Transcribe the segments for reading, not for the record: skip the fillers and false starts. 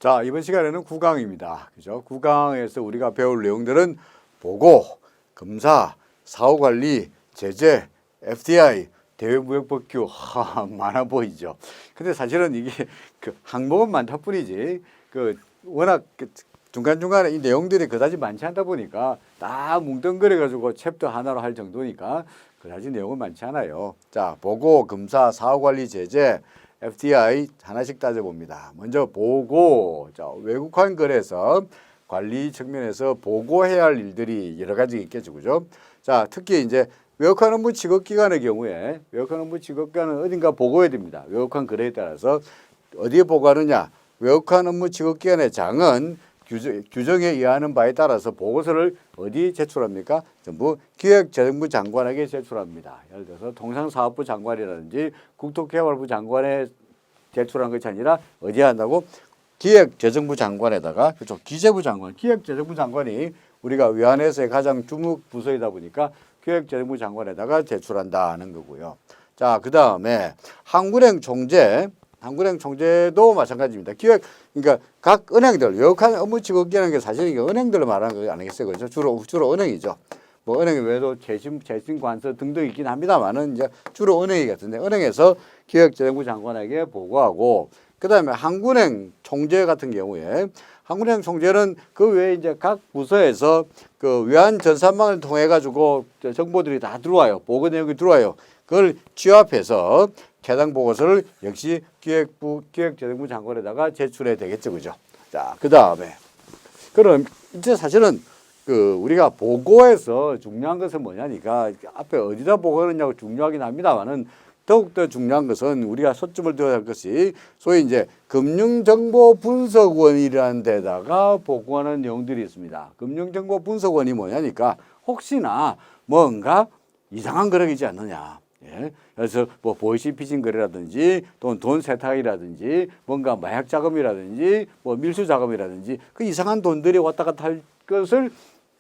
자, 이번 시간에는 구강입니다. 그죠? 구강에서 우리가 배울 내용들은 보고, 검사, 사후관리, 제재, FDI, 대외무역법규, 많아 보이죠. 근데 사실은 이게 그 항목은 많다 뿐이지, 워낙 중간중간에 이 내용들이 그다지 많지 않다 보니까 다 뭉뚱그려가지고 챕터 하나로 할 정도니까 그다지 내용은 많지 않아요. 자, 보고, 검사, 사후관리, 제재, FDI 하나씩 따져봅니다. 먼저 보고, 자, 외국환 거래에서 관리 측면에서 보고해야 할 일들이 여러 가지 있겠죠, 그죠? 자, 특히 이제 외국환 업무 취급 기간의 경우에 외국환 업무 취급 기간은 어딘가 보고해야 됩니다. 외국환 거래에 따라서 어디에 보고하느냐? 외국환 업무 취급 기간의 장은 규정에 의하는 바에 따라서 보고서를 어디 제출합니까? 전부 기획재정부 장관에게 제출합니다. 예를 들어서 통상사업부 장관이라든지 국토개발부 장관에 제출하는 것이 아니라 어디에 한다고? 기획재정부 장관에다가, 그렇죠. 기재부 장관, 기획재정부 장관이 우리가 외환에서의 가장 주목 부서이다 보니까 기획재정부 장관에다가 제출한다는 거고요. 자, 그 다음에 한국은행 총재도 마찬가지입니다. 그러니까 각 은행들, 외국환 업무 취급기라는 게 사실 이게 은행들을 말하는 거 아니겠어요? 그렇죠? 주로 은행이죠. 뭐 은행 외에도 재신관서 등등 있긴 합니다만은 이제 주로 은행이 같은데 은행에서 기획재정부 장관에게 보고하고, 그다음에 한국은행 총재 같은 경우에 한국은행 총재는 그 외에 이제 각 부서에서 그 외환 전산망을 통해 가지고 정보들이 다 들어와요. 보고 내용이 들어와요. 그걸 취합해서 해당 보고서를 역시 기획재정부 장관에다가 제출해야 되겠죠, 그죠? 자, 그 다음에 그럼 이제 사실은 우리가 보고에서 중요한 것은 뭐냐니까 앞에 어디다 보고하느냐고 중요하긴 합니다만은 더욱더 중요한 것은 우리가 초점을 둬야 할 것이 소위 이제 금융정보분석원이라는 데다가 보고하는 내용들이 있습니다. 금융정보분석원이 뭐냐니까 혹시나 뭔가 이상한 거래이지 않느냐. 예. 그래서 뭐 보이스피싱 거래라든지 또는 돈 세탁이라든지 뭔가 마약 자금이라든지 뭐 밀수 자금이라든지 그 이상한 돈들이 왔다 갔다 할 것을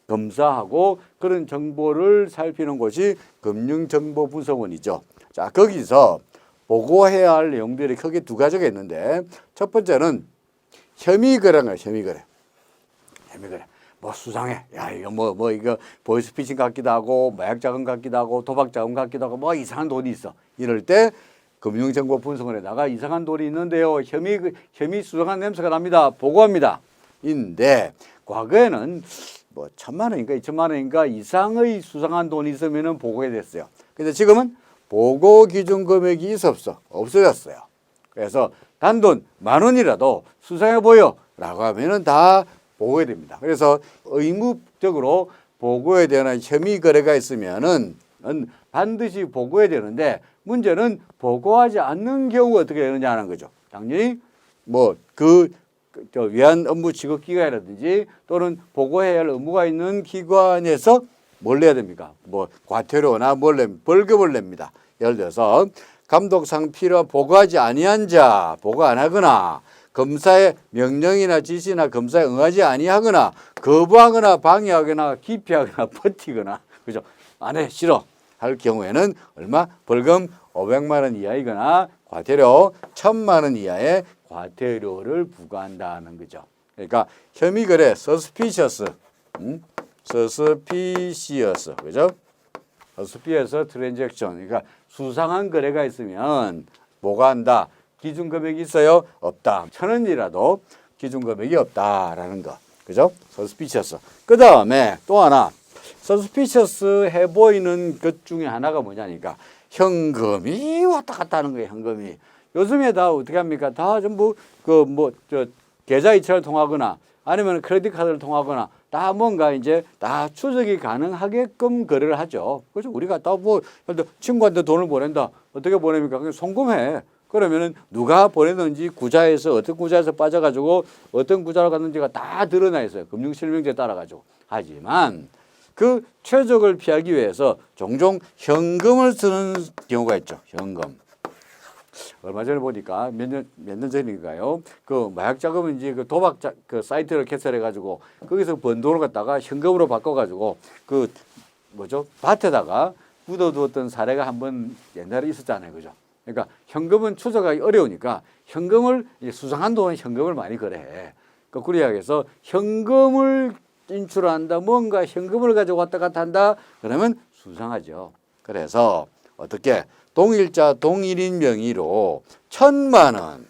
검사하고 그런 정보를 살피는 곳이 금융정보분석원이죠. 자, 거기서 보고해야 할 내용들이 크게 두 가지가 있는데 첫 번째는 혐의거래인가요? 혐의거래. 뭐 수상해. 야, 이거 이거 보이스피싱 같기도 하고 마약 자금 같기도 하고 도박 자금 같기도 하고 뭐 이상한 돈이 있어. 이럴 때 금융정보분석원에다가 이상한 돈이 있는데요. 혐의 수상한 냄새가 납니다. 보고합니다. 인데 과거에는 뭐 1,000만 원인가 2,000만 원인가 이상의 수상한 돈이 있으면은 보고해야 됐어요. 근데 지금은 보고 기준 금액이 있어 없어? 없어졌어요. 그래서 단돈 10,000원이라도 수상해 보여라고 하면은 다 보고해야 됩니다. 그래서 의무적으로 보고에 대한 혐의 거래가 있으면은 반드시 보고해야 되는데 문제는 보고하지 않는 경우가 어떻게 되느냐 하는 거죠. 당연히 뭐 외환 업무 취급 기관이라든지 또는 보고해야 할 의무가 있는 기관에서 뭘 내야 됩니까? 뭐 과태료나 벌금을 냅니다. 예를 들어서 감독상 필요한 보고하지 아니한 자, 보고 안 하거나 검사의 명령이나 지시나 검사에 응하지 아니하거나 거부하거나 방해하거나 기피하거나 버티거나, 그죠? 안 해, 싫어 할 경우에는 얼마? 벌금 500만 원 이하이거나 과태료 1,000만 원 이하의 과태료를 부과한다는 거죠. 그러니까 혐의거래 suspicious, 그죠? suspicious transaction, 그러니까 수상한 거래가 있으면 뭐가 한다? 기준 금액이 있어요? 없다. 1,000원이라도 기준 금액이 없다라는 거. 그죠? suspicious. 그 다음에 또 하나, suspicious 해 보이는 것 중에 하나가 뭐냐니까 현금이 왔다 갔다 하는 거예요, 현금이. 요즘에 다 어떻게 합니까? 다 전부 계좌 이체를 통하거나 아니면 크레딧 카드를 통하거나 다 뭔가 이제 다 추적이 가능하게끔 거래를 하죠. 그렇죠? 우리가 다 뭐 친구한테 돈을 보낸다. 어떻게 보냅니까? 그냥 송금해. 그러면은 누가 보냈는지 구자에서 어떤 구자에서 빠져가지고 어떤 구자로 갔는지가 다 드러나 있어요. 금융실명제에 따라가지고. 하지만 그 최적을 피하기 위해서 종종 현금을 쓰는 경우가 있죠. 현금. 얼마 전에 보니까 몇 년 전인가요? 그 마약 자금인지 그 도박 그 사이트를 개설해가지고 거기서 번 돈을 갖다가 현금으로 바꿔가지고 밭에다가 묻어두었던 사례가 한번 옛날에 있었잖아요, 그죠? 그러니까 현금은 추적하기 어려우니까 현금을 수상한 돈은 현금을 많이 거래해. 거꾸로 이야기해서 현금을 인출한다, 뭔가 현금을 가지고 왔다 갔다 한다, 그러면 수상하죠. 그래서 어떻게 동일자 동일인 명의로 1,000만 원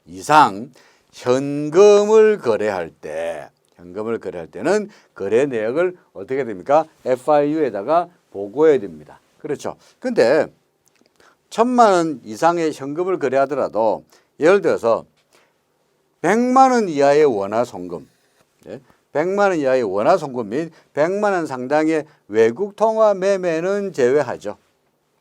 이상 현금을 거래할 때는 거래 내역을 어떻게 됩니까? FIU에다가 보고해야 됩니다. 그렇죠. 근데 1,000만 원 이상의 현금을 거래하더라도 예를 들어서 100만 원 이하의 원화송금, 100만 원 이하의 원화송금 및 100만 원 상당의 외국 통화 매매는 제외하죠.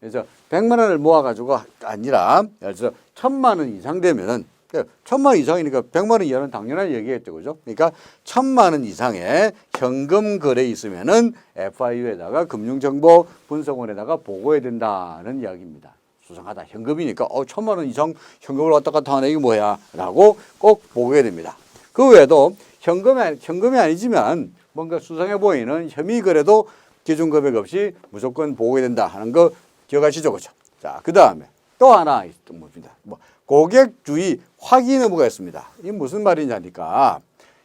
그래서 100만 원을 모아가지고 아니라 예를 들어서 1,000만 원 이상 되면은 1,000만 원 이상이니까 100만 원 이하는 당연한 얘기겠죠, 그죠? 그러니까 1,000만 원 이상의 현금 거래 있으면은 FIU에다가 금융정보분석원에다가 보고해야 된다는 이야기입니다. 수상하다. 현금이니까 1,000만 원 이상 현금을 왔다 갔다 하네, 이게 뭐야라고 꼭 보고해야 됩니다. 그 외에도 현금이 아니지만 뭔가 수상해 보이는 혐의 거래도 기준 금액 없이 무조건 보고해야 된다 하는 거 기억하시죠, 그죠? 자, 그 다음에 또 하나 뭡니다. 고객 주의 확인 의무가 있습니다. 이게 무슨 말이냐니까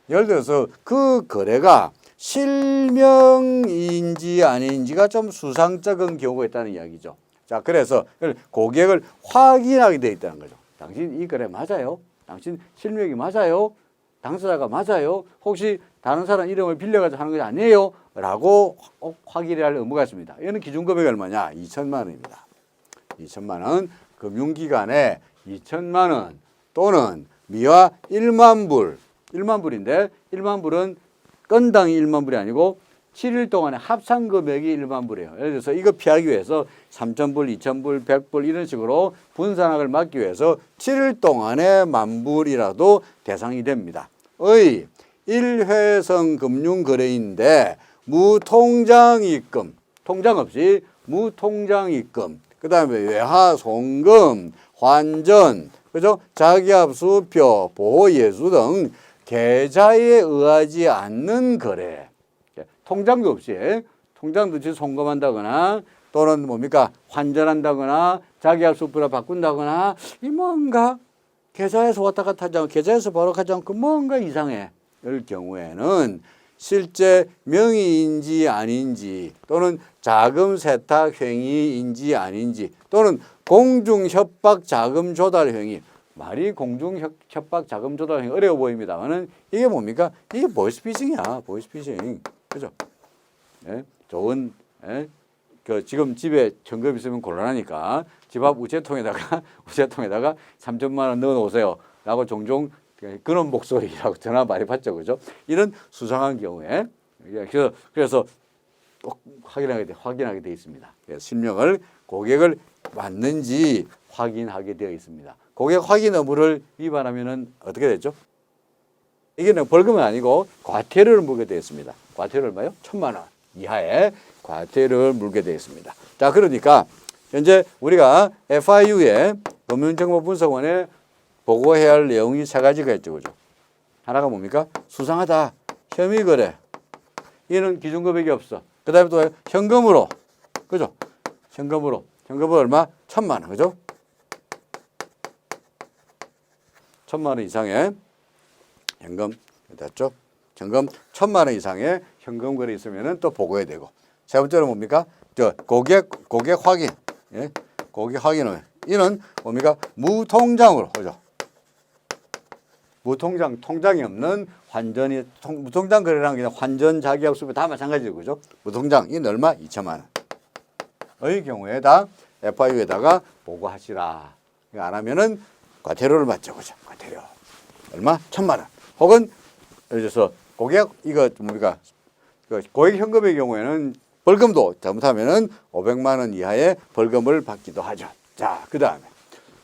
예를 들어서 그 거래가 실명인지 아닌지가 좀 수상쩍은 경우가 있다는 이야기죠. 자, 그래서 고객을 확인하게 되어 있다는 거죠. 당신 이 거래 맞아요? 당신 실명이 맞아요? 당사자가 맞아요? 혹시 다른 사람 이름을 빌려가지고 하는 거 아니에요? 라고 확인해야 할 의무가 있습니다. 이거는 기준금액이 얼마냐? 2,000만 원입니다. 2,000만 원, 금융기관에 2,000만 원 또는 미화 1만 불, 1만 불인데 1만 불은 건당이 1만 불이 아니고 7일 동안의 합산 금액이 1만 불이에요. 예를 들어서 이거 피하기 위해서 3,000불, 2,000불, 100불 이런 식으로 분산학을 막기 위해서 7일 동안의 만불이라도 대상이 됩니다. 의 일회성 금융거래인데 무통장 입금, 통장 없이 무통장 입금, 그 다음에 외화 송금, 환전, 그죠? 자기압수표, 보호예수 등 계좌에 의하지 않는 거래. 통장도 없이 송금한다거나 또는 뭡니까? 환전한다거나 자기압수표를 바꾼다거나 이 뭔가 계좌에서 왔다 갔다 하지 않고 계좌에서 바로 가지 않고 뭔가 이상해. 이럴 경우에는 실제 명의인지 아닌지 또는 자금 세탁 행위인지 아닌지 또는 공중협박 자금 조달 행위, 말이 공중협박 자금 조달 행위 어려워 보입니다만은 이게 뭡니까? 이게 보이스피싱이야. 보이스피싱. 그죠? 예? 좋은, 예? 지금 집에 현금 있으면 곤란하니까 집 앞 우체통에다가 3,000만 원 넣어 놓으세요. 라고 종종 그런 목소리라고 전화 많이 받죠. 그죠? 이런 수상한 경우에. 그래서 꼭 확인하게 돼 있습니다. 그래서 실명을 고객을 맞는지 확인하게 되어 있습니다. 고객 확인 의무를 위반하면은 어떻게 되죠? 이게 벌금은 아니고 과태료를 물게 되어 있습니다. 과태료를 얼마요? 1,000만 원 이하의 과태료를 물게 되어 있습니다. 자, 그러니까 현재 우리가 FIU에 금융정보분석원에 보고해야 할 내용이 세 가지가 있죠. 그죠? 하나가 뭡니까? 수상하다. 혐의 거래. 이는 기준금액이 없어. 그 다음에 또 현금으로. 그죠? 현금은 얼마? 1,000만 원. 그죠? 1,000만 원 이상의 현금. 됐죠? 현금 1,000만 원 이상의 현금 거래 있으면은 또 보고해야 되고. 세 번째는 뭡니까? 고객 확인. 예? 고객 확인을. 이는 뭡니까? 무통장으로. 그죠? 통장이 없는 무통장 거래라는 게 환전, 자기약수표 다 마찬가지죠. 그죠? 무통장, 이는 얼마? 2,000만 원의 경우에 다 FIU에다가 보고하시라. 이거 안 하면은 과태료를 받죠. 그죠? 과태료. 얼마? 1,000만 원. 혹은, 예를 들어서 고객 현금의 경우에는 벌금도 잘못하면은 500만 원 이하의 벌금을 받기도 하죠. 자, 그 다음에.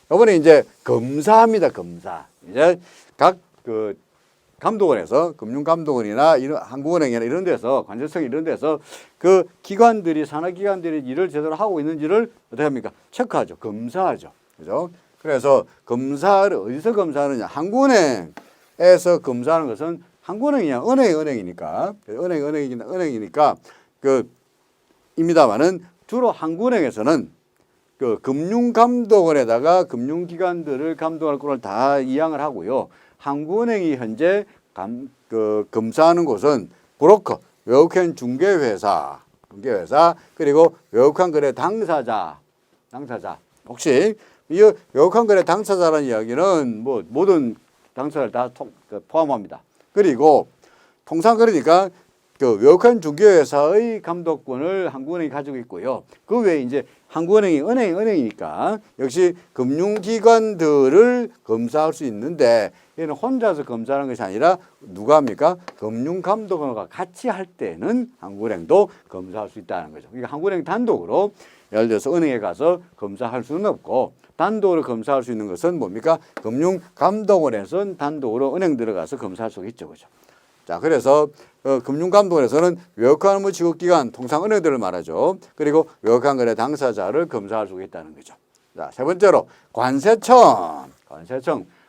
이번에 이제 검사합니다. 검사. 이제 각 감독원에서 금융감독원이나 이런 한국은행이나 이런 데서 관제청 이런 데서 그 기관들이 산하기관들이 일을 제대로 하고 있는지를 어떻게 합니까? 체크하죠. 검사하죠. 그죠? 그래서 검사를 어디서 검사하느냐? 한국은행에서 검사하는 것은 한국은행이 은행이니까 은행이니까 입니다만은 주로 한국은행에서는 그 금융감독원에다가 금융기관들을 감독할 권을 다 이양을 하고요. 한국은행이 현재 검사하는 곳은 브로커, 외국인 중개회사 그리고 외국한 거래 당사자. 혹시 이 외국한 거래 당사자라는 이야기는 뭐 모든 당사자를 다 포함합니다. 그리고 통상 그러니까 그 외국한 중개회사의 감독권을 한국은행이 가지고 있고요. 그 외에 이제 한국은행이 은행이니까 역시 금융기관들을 검사할 수 있는데 얘는 혼자서 검사하는 것이 아니라 누가 합니까? 금융감독원과 같이 할 때는 한국은행도 검사할 수 있다는 거죠. 그러니까 한국은행 단독으로 예를 들어서 은행에 가서 검사할 수는 없고 단독으로 검사할 수 있는 것은 뭡니까? 금융감독원에서는 단독으로 은행 들어가서 검사할 수 있죠. 그죠? 자, 그래서 금융감독원에서는 외국한 업무 지급기관, 통상 은행들을 말하죠. 그리고 외국한 거래 당사자를 검사할 수 있다는 거죠. 자, 세 번째로 관세청.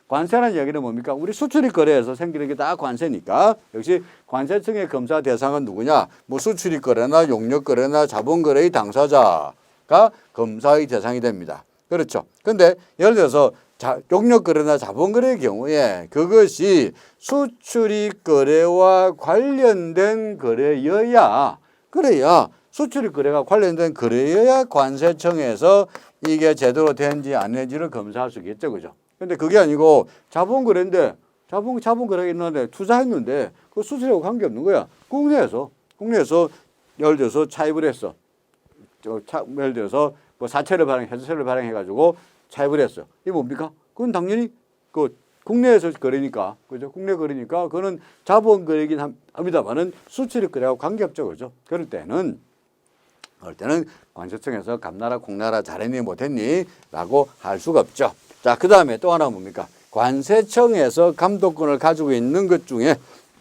관세라는 얘기는 뭡니까? 우리 수출입 거래에서 생기는 게 다 관세니까 역시 관세청의 검사 대상은 누구냐? 뭐 수출입 거래나 용역 거래나 자본 거래의 당사자가 검사의 대상이 됩니다. 그렇죠. 근데 예를 들어서 용역 거래나 자본 거래의 경우에 그것이 수출입 거래와 관련된 거래여야 그래야 수출입 거래가 관련된 거래여야 관세청에서 이게 제대로 되는지 안 되는지를 검사할 수 있겠죠. 그죠? 근데 그게 아니고 자본 거래인데 자본 거래가 있는데 투자했는데 그 수출하고 관계없는 거야. 국내에서 예를 들어서 차입을 했어. 예를 들어서 뭐 해서세를 발행해가지고 차입을 했어. 이게 뭡니까? 그건 당연히 그 국내에서 거래니까, 그죠? 국내 거래니까 그거는 자본 거래이긴 합니다만은 수출입 거래하고 관계없죠, 그죠? 그럴 때는 관세청에서 감나라 콩나라 잘했니 못했니?라고 할 수가 없죠. 자, 그 다음에 또 하나 뭡니까? 관세청에서 감독권을 가지고 있는 것 중에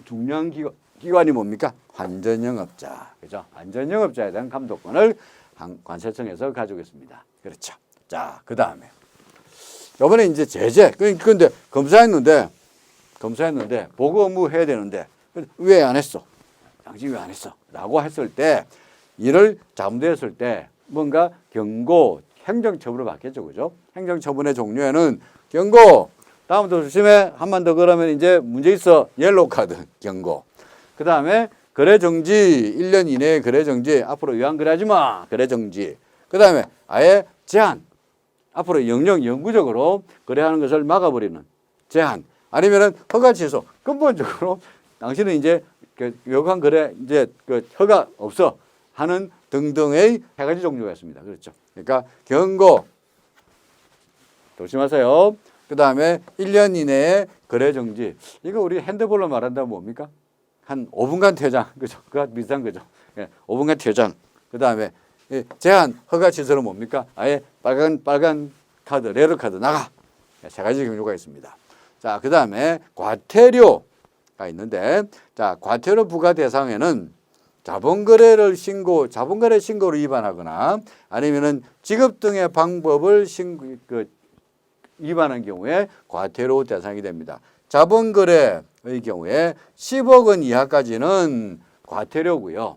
중요한 기관이 뭡니까? 환전영업자, 그죠? 환전영업자에 대한 감독권을 관세청에서 가지고 있습니다. 그렇죠. 자, 그 다음에 이번에 이제 제재. 그런데 검사했는데 보고 업무 해야 되는데 왜 안 했어? 당신 왜 안 했어? 라고 했을 때 이를 잘못했을 때 뭔가 경고, 행정처분을 받겠죠, 그죠? 행정처분의 종류에는 경고, 다음부터 조심해, 한 번 더 그러면 이제 문제 있어, 옐로우 카드 경고. 그 다음에 거래 정지, 1년 이내에 거래 정지, 앞으로 위안 거래하지 마, 거래 정지. 그 다음에 아예 제한, 앞으로 영구적으로 거래하는 것을 막아버리는 제한, 아니면은 허가 취소, 근본적으로 당신은 이제 외국한 거래 이제 허가 없어 하는 등등의 세 가지 종류가 있습니다. 그렇죠. 그러니까 경고, 조심하세요. 그 다음에 1년 이내에 거래 정지. 이거 우리 핸드폰으로 말한다면 뭡니까? 한 5분간 퇴장, 그죠? 그거 비슷한 거죠. 5분간 퇴장. 그 다음에 제한 허가 취소는 뭡니까? 아예 빨간 카드, 레드 카드 나가. 세 가지 경우가 있습니다. 자, 그 다음에 과태료가 있는데, 자, 과태료 부과 대상에는 자본거래 신고를 위반하거나 아니면은 지급 등의 방법을 위반한 경우에 과태료 대상이 됩니다. 자본거래의 경우에 10억 원 이하까지는 과태료고요.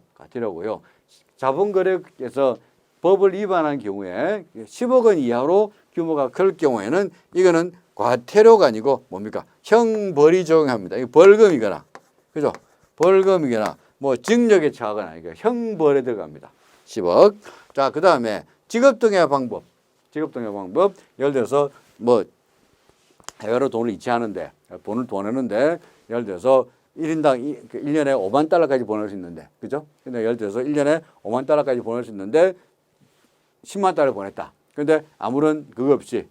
자본거래에서 법을 위반한 경우에 10억 원 이하로 규모가 클 경우에는 이거는 과태료가 아니고 뭡니까? 형벌이 적용합니다. 이거 벌금이거나, 그죠? 벌금이거나 뭐 징역에 처하거나 이거 형벌에 들어갑니다. 10억. 자, 그 다음에 지급 등의 방법. 예를 들어서 뭐 해외로 돈을 이체하는데 돈을 보내는데 예를 들어서 1인당 1년에 5만 달러까지 보낼 수 있는데, 그죠? 근데 예를 들어서 1년에 5만 달러까지 보낼 수 있는데 10만 달러 보냈다. 근데 아무런 그거 없이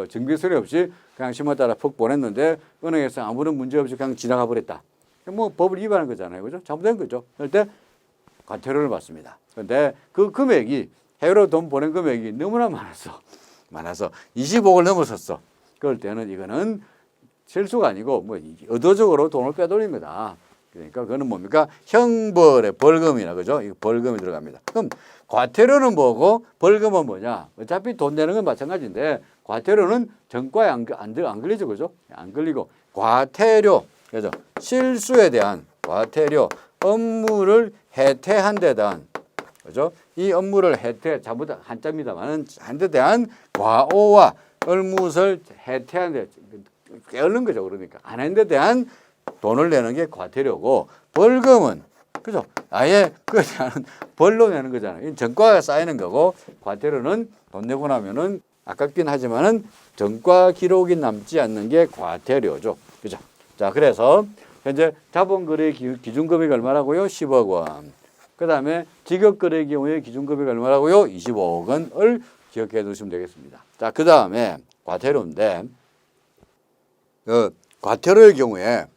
증빙 서류 없이 그냥 10만 달러 푹 보냈는데 은행에서 아무런 문제 없이 그냥 지나가 버렸다. 뭐 법을 위반한 거잖아요. 그죠? 잘못된 거죠. 그럴 때 과태료를 받습니다. 그런데 그 금액이 해외로 돈 보낸 금액이 너무나 많아서 20억을 넘어섰어. 그럴 때는 이거는 실수가 아니고 뭐 의도적으로 돈을 빼돌린 거다. 그러니까 그거는 뭡니까? 형벌의 벌금이나, 그죠? 이거 벌금이 들어갑니다. 그럼 과태료는 뭐고 벌금은 뭐냐? 어차피 돈 내는 건 마찬가지인데 과태료는 정과에 안 걸리죠, 그죠? 안 걸리고 과태료, 그죠? 실수에 대한 과태료, 업무를 해태한 데 대한 그죠? 이 업무를 잘못 한자입니다만은 한데 대한 과오와 을무를 해태하는데 게을른 거죠. 그러니까 안 했는데 대한 돈을 내는 게 과태료고 벌금은 그죠? 아예 그냥 벌로 내는 거잖아요. 전과가 쌓이는 거고 과태료는 돈 내고 나면은 아깝긴 하지만은 전과 기록이 남지 않는 게 과태료죠. 그죠? 자, 그래서 현재 자본거래 기준금액이 얼마라고요? 10억 원. 그 다음에 직업거래 경우에 기준금액이 얼마라고요? 25억 원을 기억해 두시면 되겠습니다. 자, 그 다음에 과태료인데 과태료의 경우에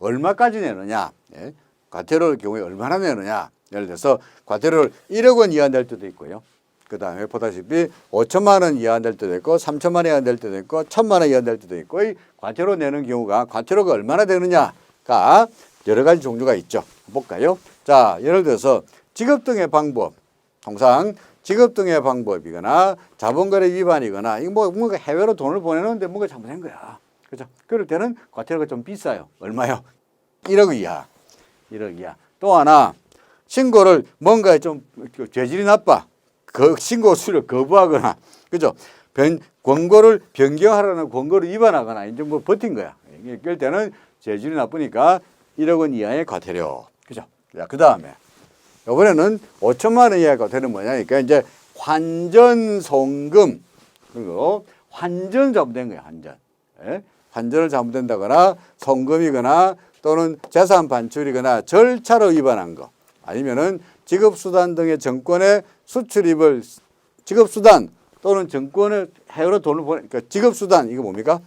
얼마까지 내느냐? 예? 과태료의 경우에 얼마나 내느냐? 예를 들어서 과태료를 1억 원 이하 낼 때도 있고요. 그 다음에 보다시피 5천만 원 이하 낼 때도 있고 3천만 원 이하 낼 때도 있고 1,000만 원 이하 낼 때도 있고 이 과태료 내는 경우가 과태료가 얼마나 되느냐가 여러 가지 종류가 있죠. 볼까요? 자, 예를 들어서 지급 등의 방법, 통상 지급 등의 방법이거나 자본거래 위반이거나 이거 뭔가 해외로 돈을 보내는데 뭔가 잘못된 거야. 그죠? 그럴 때는 과태료가 좀 비싸요. 얼마요? 1억 이하. 1억 이하. 또 하나 신고를 뭔가 좀 죄질이 나빠. 그 신고 수를 거부하거나, 그죠? 권고를 변경하라는 권고를 위반하거나 이제 뭐 버틴 거야. 이럴 때는 죄질이 나쁘니까 1억 원 이하의 과태료, 그죠? 자, 그 다음에 이번에는 5천만 원 이하의 과태료는 뭐냐니까 이제 환전 송금 그리고 환전 잘못된 거야. 환전. 예? 환전을 잘못된다거나 송금이거나 또는 재산 반출이거나 절차로 위반한 거 아니면은 지급수단 등의 정권의 수출입을 지급수단 또는 정권의 해외로 돈을 그러니까 지급수단 이거 뭡니까?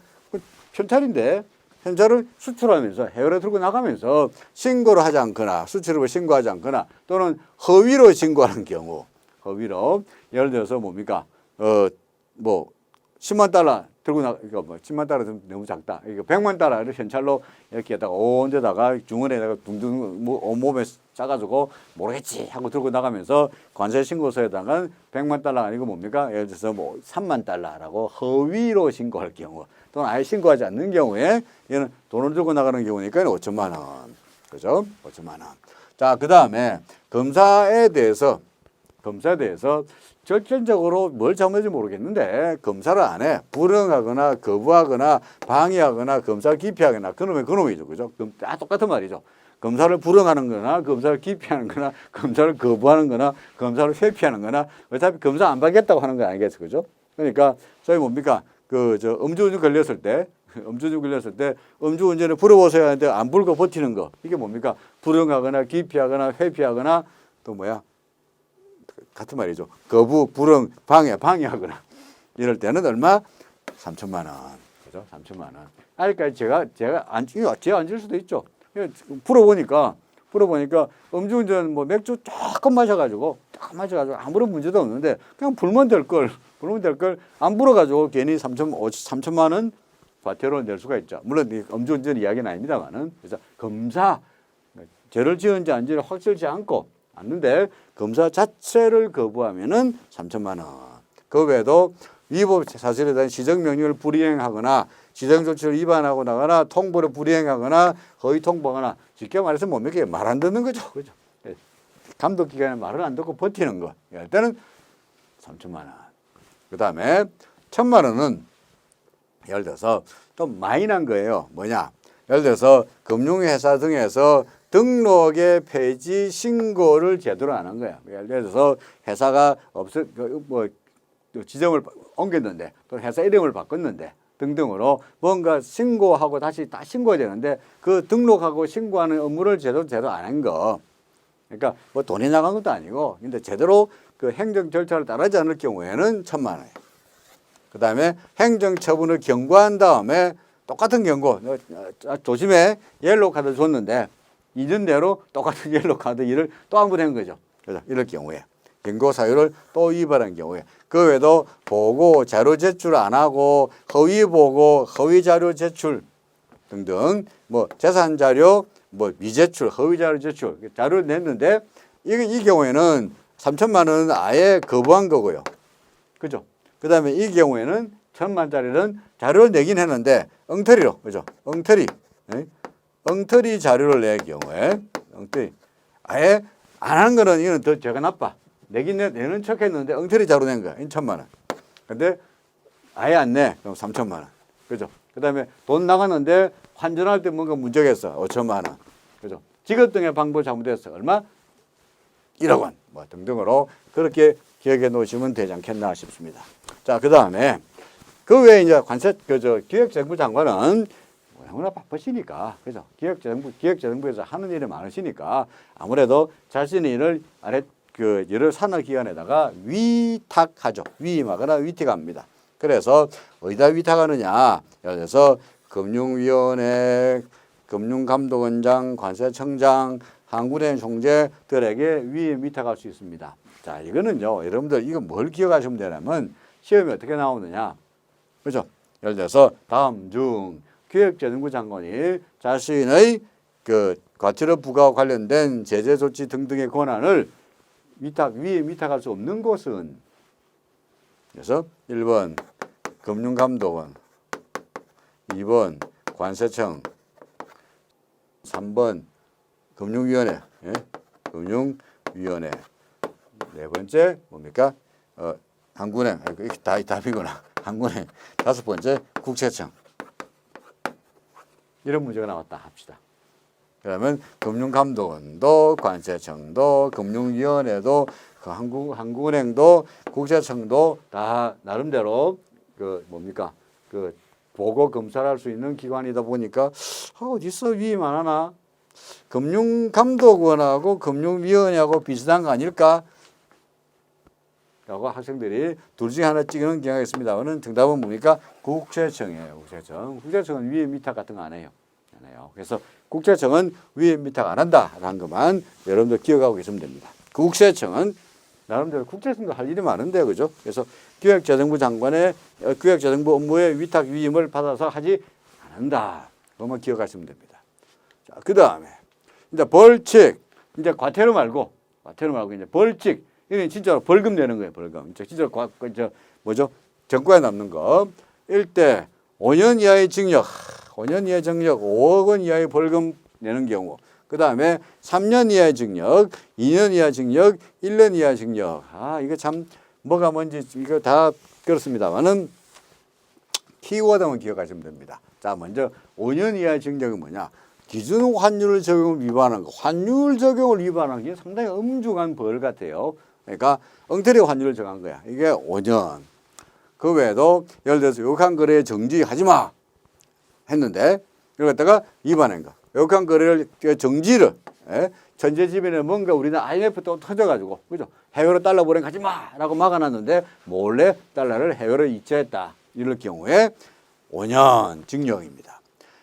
현찰인데 현찰을 수출하면서 해외로 들고 나가면서 신고를 하지 않거나 수출입을 신고하지 않거나 또는 허위로 신고하는 경우 허위로 예를 들어서 뭡니까? 뭐 10만 달러 들고 이거 뭐 10만 달러 너무 작다. 이거 100만 달러를 현찰로 이렇게 해다가 온 데다가 중원에다가 둥둥 온몸에 싸가지고 모르겠지 하고 들고 나가면서 관세 신고서에다가 100만 달러 아니고 뭡니까? 예를 들어서 뭐 3만 달러라고 허위로 신고할 경우 또는 아예 신고하지 않는 경우에 얘는 돈을 들고 나가는 경우니까 5천만 원. 그죠? 5천만 원. 자, 그다음에 검사에 대해서 절대적으로 뭘 잘못했는지 모르겠는데 검사를 안 해. 불응하거나 거부하거나 방해하거나 검사를 기피하거나 그놈이죠. 그죠? 다 똑같은 말이죠. 검사를 불응하는 거나 검사를 기피하는 거나 검사를 거부하는 거나 검사를 회피하는 거나 어차피 검사 안 받겠다고 하는 거 아니겠어. 그죠? 그러니까 저희 뭡니까? 음주운전 걸렸을 때 음주운전을 불어보셔야 하는데 안 불고 버티는 거. 이게 뭡니까? 불응하거나 기피하거나 회피하거나 또 뭐야? 같은 말이죠. 거부, 불응, 방해하거나 이럴 때는 얼마? 3천만 원. 그죠? 3천만 원. 그러니까 제가 안 질 수도 있죠. 풀어보니까 음주운전 뭐 맥주 조금 마셔가지고 아무런 문제도 없는데 그냥 불면 될 걸 안 불어가지고 괜히 3천만 원 과태료를 낼 수가 있죠. 물론 음주운전 이야기는 아닙니다만은 그래서 검사 죄를 지은지 안 지은지 확실치 않는데 검사 자체를 거부하면은 3천만 원. 그 외에도 위법 사실에 대한 시정명령을 불이행하거나 시정조치를 위반하고 나거나 통보를 불이행하거나 허위 통보하거나 쉽게 말해서 뭡니까? 말 안 듣는 거죠. 그죠? 감독기관에 말을 안 듣고 버티는 거. 이럴 때는 3천만 원. 그 다음에 1,000만 원은 예를 들어서 좀 마이너한 거예요. 뭐냐? 예를 들어서 금융회사 등에서 등록의 폐지 신고를 제대로 안 한 거야. 예를 들어서 회사가 지점을 옮겼는데 또 회사 이름을 바꿨는데 등등으로 뭔가 신고하고 다시 신고해야 되는데 그 등록하고 신고하는 업무를 제대로 안 한 거. 그러니까 뭐 돈이 나간 것도 아니고 근데 제대로 그 행정 절차를 따르지 않을 경우에는 1,000만 원이에요. 그 다음에 행정처분을 경고한 다음에 똑같은 경고 조심해 옐로우 카드 줬는데 잊은 대로 똑같은 옐로우 카드 일을 또 한 번 한 거죠. 그래서 이럴 경우에 경고 사유를 또 위반한 경우에 그 외에도 보고 자료 제출 안 하고 허위 보고 허위 자료 제출 등등 뭐 재산 자료 뭐 미제출 허위 자료 제출 자료를 냈는데 이 경우에는 3천만 원은 아예 거부한 거고요. 그죠? 그 다음에 이 경우에는 1,000만짜리는 자료를 내긴 했는데 엉터리로 그죠? 엉터리 자료를 낼 경우에 아예 안 하는 거는 이거는 더 죄가 나빠. 내는 척 했는데 엉터리 자료 낸 거야. 1천만 원. 근데 아예 안 내. 그럼 3천만 원. 그죠? 그 다음에 돈 나갔는데 환전할 때 뭔가 문제가 있어. 5천만 원. 그죠? 지급 등의 방법이 잘못됐어. 얼마? 1억 원. 뭐 등등으로 그렇게 기억해 놓으시면 되지 않겠나 싶습니다. 자, 그 다음에 그 외에 이제 기획재정부 장관은 워낙 바쁘시니까, 그죠? 기획재정부에서 하는 일이 많으시니까 아무래도 자신의 일을 여러 산하기관에다가 위탁하죠. 위임하거나 위탁합니다. 그래서 어디다 위탁하느냐? 예를 들어서 금융위원회, 금융감독원장, 관세청장, 한국은행 총재들에게 위임 위탁할 수 있습니다. 자, 이거는요, 여러분들 이거 뭘 기억하시면 되냐면 시험에 어떻게 나오느냐, 그죠? 예를 들어서 다음 중 기획재정부 장관이 자신의 과태료 부과와 관련된 제재 조치 등등의 권한을 위임 위탁할 수 없는 곳은, 그래서 1번 금융감독원, 2번 관세청, 3번 금융위원회, 금융위원회, 네 번째 뭡니까? 한국은행, 이게 다 답이구나. 한국은행, 다섯 번째 국세청. 이런 문제가 나왔다 합시다. 그러면 금융감독원도, 관세청도, 금융위원회도, 한국은행도, 국세청도 다 나름대로 보고 검사를 할 수 있는 기관이다 보니까 어디서 위임 안 하나? 금융감독원하고 금융위원회하고 비슷한 거 아닐까? 라고 학생들이 둘 중에 하나 찍는 경우가 있습니다. 오늘 정답은 뭡니까? 국세청이에요. 국세청. 국세청은 위임 위탁 같은 거 안 해요. 안 해요. 그래서 국세청은 위임 위탁 안 한다라는 것만 여러분들 기억하고 계시면 됩니다. 국세청은 나름대로 국세청도 할 일이 많은데, 그죠? 그래서 기획재정부 장관의 기획재정부 업무의 위탁 위임을 받아서 하지 않는다. 그것만 기억하시면 됩니다. 자, 그 다음에 이제 벌칙, 이제 과태료 말고 이제 벌칙. 이건 진짜로 벌금 내는 거예요. 벌금. 진짜로 정과에 남는 거. 1대 5년 이하의 징역, 5년 이하의 징역, 5억 원 이하의 벌금 내는 경우. 그 다음에 3년 이하의 징역, 2년 이하 징역, 1년 이하 징역. 이거 참 뭐가 뭔지 이거 다 그렇습니다만은 키워드만 기억하시면 됩니다. 자, 먼저 5년 이하의 징역은 뭐냐? 기준 환율 적용을 위반한 거. 환율 적용을 위반한 게 상당히 엄중한 벌 같아요. 그러니까 엉터리 환율을 정한 거야. 이게 5년. 그 외에도 예를 들어서 외국한 거래 정지하지 마 했는데 이걸 갖다가 위반한 거. 외국한 거래를 정지를, 천재지변에 뭔가 우리는 IMF 또 터져가지고, 그죠? 해외로 달러 보내 가지 마라고 막아놨는데 몰래 달러를 해외로 이체했다. 이럴 경우에 5년 징역입니다.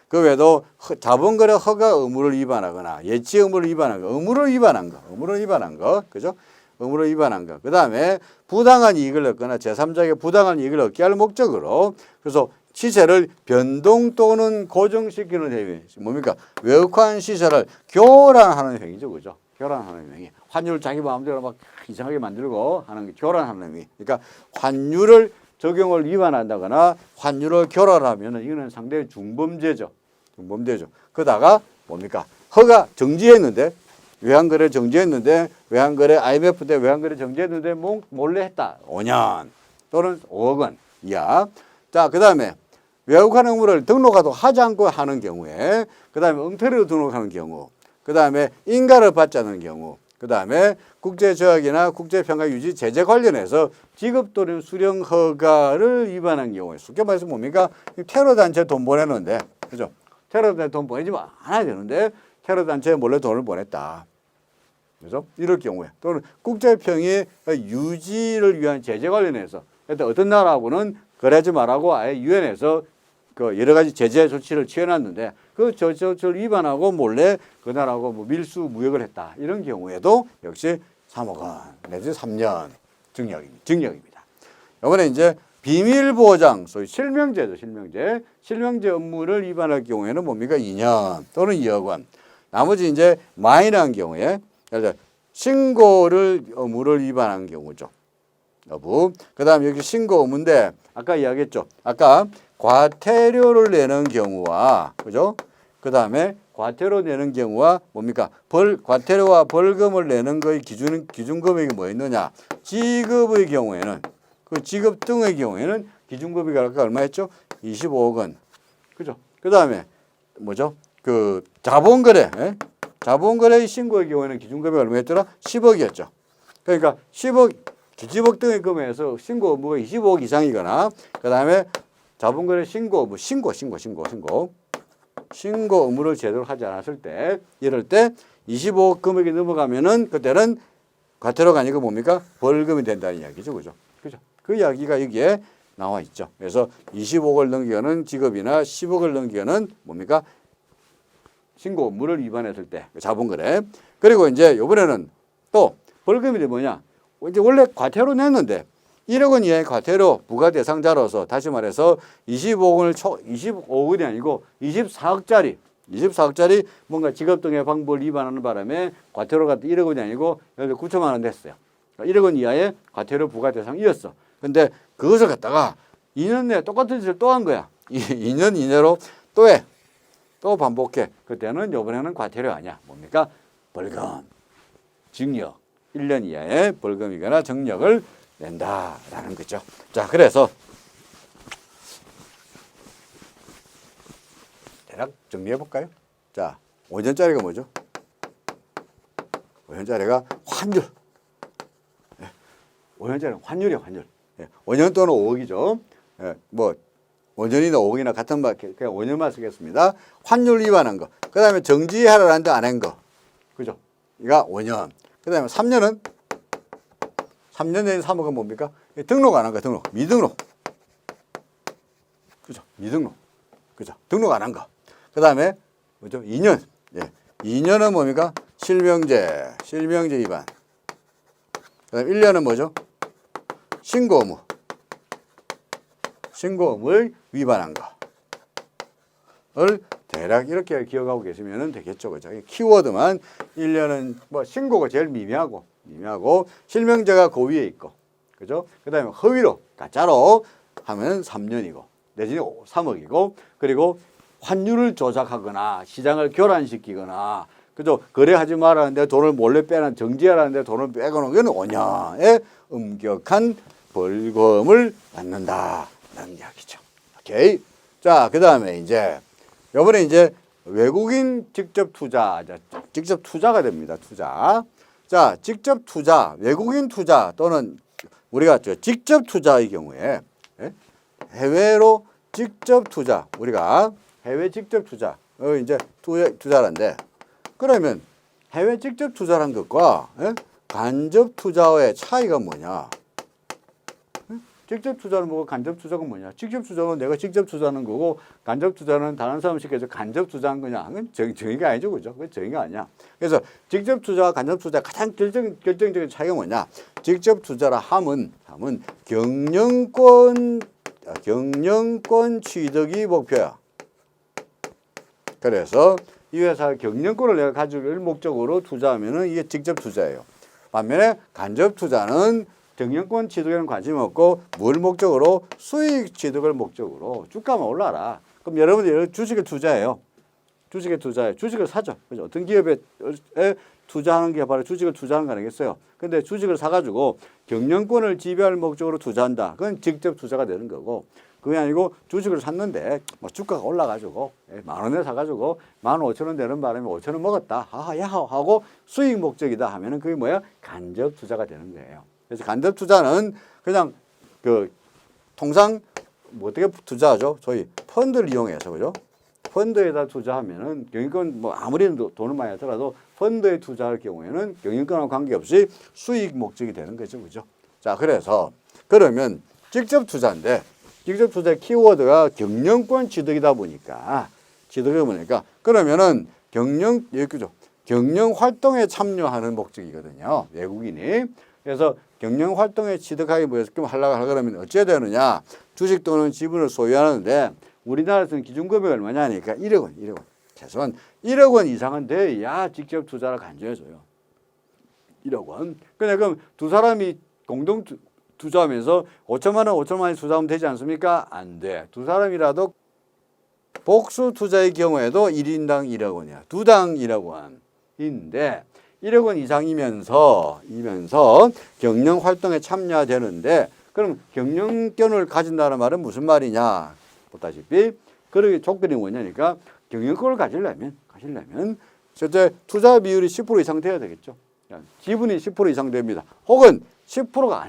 그 외에도 자본거래 허가 의무를 위반하거나 예치 의무를 위반한 거, 의무를 위반한 거, 그죠? 의무를 위반한 거. 그 다음에 부당한 이익을 얻거나 제3자에게 부당한 이익을 얻게 할 목적으로, 그래서 시세를 변동 또는 고정시키는 행위. 뭡니까? 외국환 시세를 교란하는 행위죠, 그죠? 교란하는 행위. 환율을 자기 마음대로 막 이상하게 만들고 하는 게 교란하는 행위. 그러니까 환율을 적용을 위반한다거나 환율을 교란하면 이거는 상당히 중범죄죠. 그러다가 뭡니까? 허가 정지했는데, 외환거래 정지했는데, 외환거래 IMF 때 외환거래 정지했는데 몰래 했다. 5년 또는 5억 원 이하. 자, 그 다음에 외국환 의무를 등록하도 하지 않고 하는 경우에, 그 다음에 엉터리로 등록하는 경우, 그 다음에 인가를 받지 않는 경우, 그 다음에 국제조약이나 국제평가 유지 제재 관련해서 지급 또는 수령 허가를 위반한 경우에, 쉽게 말해서 뭡니까? 테러단체 돈 보내는데, 그죠? 테러단체 돈 보내지 않아야 되는데 테러단체에 몰래 돈을 보냈다. 그래서 이럴 경우에, 또는 국제평의 유지를 위한 제재 관련해서 어떤 나라하고는 거래하지 말라고 아예 유엔에서 여러 가지 제재 조치를 취해놨는데 그 조치를 위반하고 몰래 그 나라하고 밀수 무역을 했다. 이런 경우에도 역시 3억 원 내지 3년 징역입니다. 이번에 이제 비밀보장, 소위 실명제죠. 실명제 업무를 위반할 경우에는 뭡니까? 2년 또는 2억 원. 나머지 이제 마이너한 경우에, 신고를 의무를 위반한 경우죠. 여부. 그 다음에 여기 신고 의무인데, 아까 이야기했죠. 아까 과태료를 내는 경우와, 그죠? 그 다음에 과태료 내는 경우와 뭡니까? 과태료와 벌금을 내는 거의 기준 금액이 뭐 있느냐? 지급의 경우에는 그 지급 등의 경우에는 기준 금액이 아까 얼마였죠? 25억 원. 그죠? 그 다음에 뭐죠? 그 자본거래, 자본거래 신고의 경우에는 기준 금액이 얼마였더라? 10억이었죠. 그러니까 10억, 10억 등의 금액에서 신고 의무가 25억 이상이거나, 그 다음에 자본거래 신고 의무를 제대로 하지 않았을 때, 이럴 때 25억 금액이 넘어가면은 그때는 과태료가 아니고 뭡니까? 벌금이 된다는 이야기죠, 그죠? 그죠? 그 이야기가 여기에 나와 있죠. 그래서 25억을 넘기거나 직업이나 10억을 넘기거나 뭡니까? 신고 의무를 위반했을 때 자본거래. 그리고 이제 이번에는 또 벌금이 뭐냐? 이제 원래 과태료 냈는데 1억 원 이하의 과태료 부과 대상자로서 다시 말해서 25억이 아니고 24억짜리 뭔가 직업 등의 방법을 위반하는 바람에 과태료가 1억 원이 아니고 9천만 원 됐어요. 그러니까 1억 원 이하의 과태료 부과 대상이었어. 근데 그것을 갖다가 2년 내에 똑같은 짓을 또 한 거야. 2년 이내로 또 해. 또 반복해. 그때는 이번에는 과태료 아니야. 뭡니까? 벌금, 징역, 1년 이하의 벌금이거나 정력을 낸다라는 거죠. 자, 그래서 대략 정리해 볼까요? 자, 5년짜리가 뭐죠? 5년짜리가 환율. 5년짜리는 환율이에요, 환율. 5년 또는 5억이죠. 뭐 5년이나 5억이나 같은 말, 그냥 5년만 쓰겠습니다. 환율 위반한 거. 그 다음에 정지하라는데 안 한 거. 그죠? 이가 5년. 그 다음에 3년은 3년 내에 3억은 뭡니까? 등록 안 한 거, 등록. 미등록. 그죠? 미등록. 그죠? 등록 안 한 거. 그 다음에 뭐죠? 2년. 2년은 뭡니까? 실명제 위반. 그 다음에 1년은 뭐죠? 신고 의무를 위반한 거를 대략 이렇게 기억하고 계시면 되겠죠. 그죠? 키워드만 1년은 뭐 신고가 제일 미미하고 실명제가 그 위에 있고, 그죠? 그 다음에 허위로, 가짜로 하면 3년이고, 내지는 3억이고, 그리고 환율을 조작하거나 시장을 교란시키거나, 그죠? 거래하지 말라는데 돈을 몰래 빼는, 정지하라는데 돈을 빼고는 건 5년의 엄격한 벌금을 받는다라는 이야기죠. 오케이. 자, 그 다음에 이제 이번에 이제 외국인 직접 투자가 됩니다. 투자. 자, 직접 투자, 외국인 투자 또는 우리가 직접 투자의 경우에 해외로 직접 투자, 우리가 해외 직접 투자, 이제 투자란데, 그러면 해외 직접 투자란 것과 간접 투자의 차이가 뭐냐? 직접 투자는 뭐고 간접 투자가 뭐냐? 직접 투자는 내가 직접 투자하는 거고, 간접 투자는 다른 사람 시켜서 간접 투자한 거냐? 그건 정의가 아니죠, 그죠? 그건 정의가 아니야. 그래서 직접 투자와 간접 투자 가장 결정적인 차이가 뭐냐? 직접 투자라 함은 경영권 취득이 목표야. 그래서 이 회사 경영권을 내가 가지고 있는 목적으로 투자하면은 이게 직접 투자예요. 반면에 간접 투자는 경영권 취득에는 관심이 없고 뭘 목적으로? 수익 취득을 목적으로 주가만 올라라. 그럼 여러분들이 주식에 투자해요. 주식을 사죠. 그죠? 어떤 기업에 투자하는 게 바로 주식을 투자하는 거 아니겠어요? 근데 주식을 사가지고 경영권을 지배할 목적으로 투자한다. 그건 직접 투자가 되는 거고, 그게 아니고 주식을 샀는데 뭐 주가가 올라가지고 10,000원에 사가지고 15,000원 되는 바람에 5,000원 먹었다. 야호 하고 수익 목적이다 하면은 그게 뭐야? 간접 투자가 되는 거예요. 그래서 간접 투자는 그냥 통상 뭐 어떻게 투자하죠? 저희 펀드를 이용해서, 그죠? 펀드에다 투자하면은 경영권 아무리 돈을 많이 하더라도 펀드에 투자할 경우에는 경영권과 관계없이 수익 목적이 되는 거죠, 그죠? 자, 그러면 직접 투자인데, 직접 투자의 키워드가 경영권 취득이다 보니까 그러면은 경영 활동에 참여하는 목적이거든요, 외국인이. 그래서 경영 활동에 취득하기 위해서 하려고 그러면 어찌해야 되느냐? 주식 또는 지분을 소유하는데 우리나라에서는 기준금액이 얼마냐 하니까 1억 원. 최소한 1억 원 이상은 돼야 직접 투자를 간주해줘요. 1억 원. 그럼 두 사람이 공동 투자하면서 5천만 원 투자하면 되지 않습니까? 안 돼. 두 사람이라도 복수 투자의 경우에도 1인당 1억 원이야. 두 당 1억 원인데 1억 원 이상이면서 경영 활동에 참여되는데 그럼 경영권을 가진다는 말은 무슨 말이냐? 보다시피 그러기 조건이 뭐냐니까 경영권을 가지려면 실제 투자 비율이 10% 이상 돼야 되겠죠. 지분이 10% 이상 됩니다. 혹은 10%가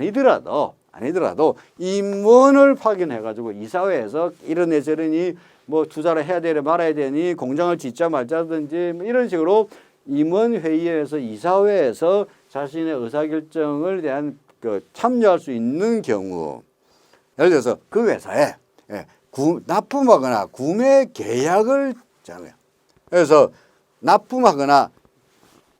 아니더라도 임원을 파견해 가지고 이사회에서 이러니 저러니 뭐 투자를 해야 되니 말아야 되니 공장을 짓자 말자든지 뭐 이런 식으로 임원 회의에서 이사회에서 자신의 의사결정을 대한 참여할 수 있는 경우, 예를 들어서 그 회사에 납품하거나 구매 계약을 정해요. 그래서 납품하거나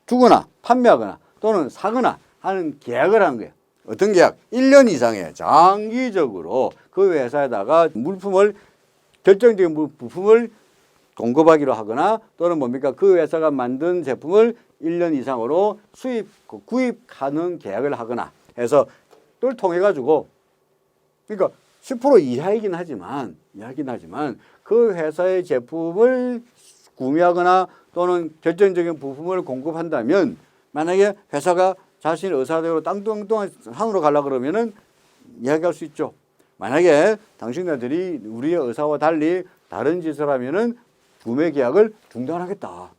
주거나 판매하거나 또는 사거나 하는 계약을 하는 거예요. 어떤 계약? 1년 이상의 장기적으로 그 회사에다가 물품을 결정적인 부품을 공급하기로 하거나 또는 뭡니까? 그 회사가 만든 제품을 1년 이상으로 구입하는 계약을 하거나 해서 또 통해 가지고 그러니까 10% 이하이긴 하지만 그 회사의 제품을 구매하거나 또는 결정적인 부품을 공급한다면 만약에 회사가 자신의 의사대로 땅뚱땅 산으로 가려고 그러면은 이야기할 수 있죠. 만약에 당신네들이 우리의 의사와 달리 다른 짓을 하면은 구매 계약을 중단하겠다.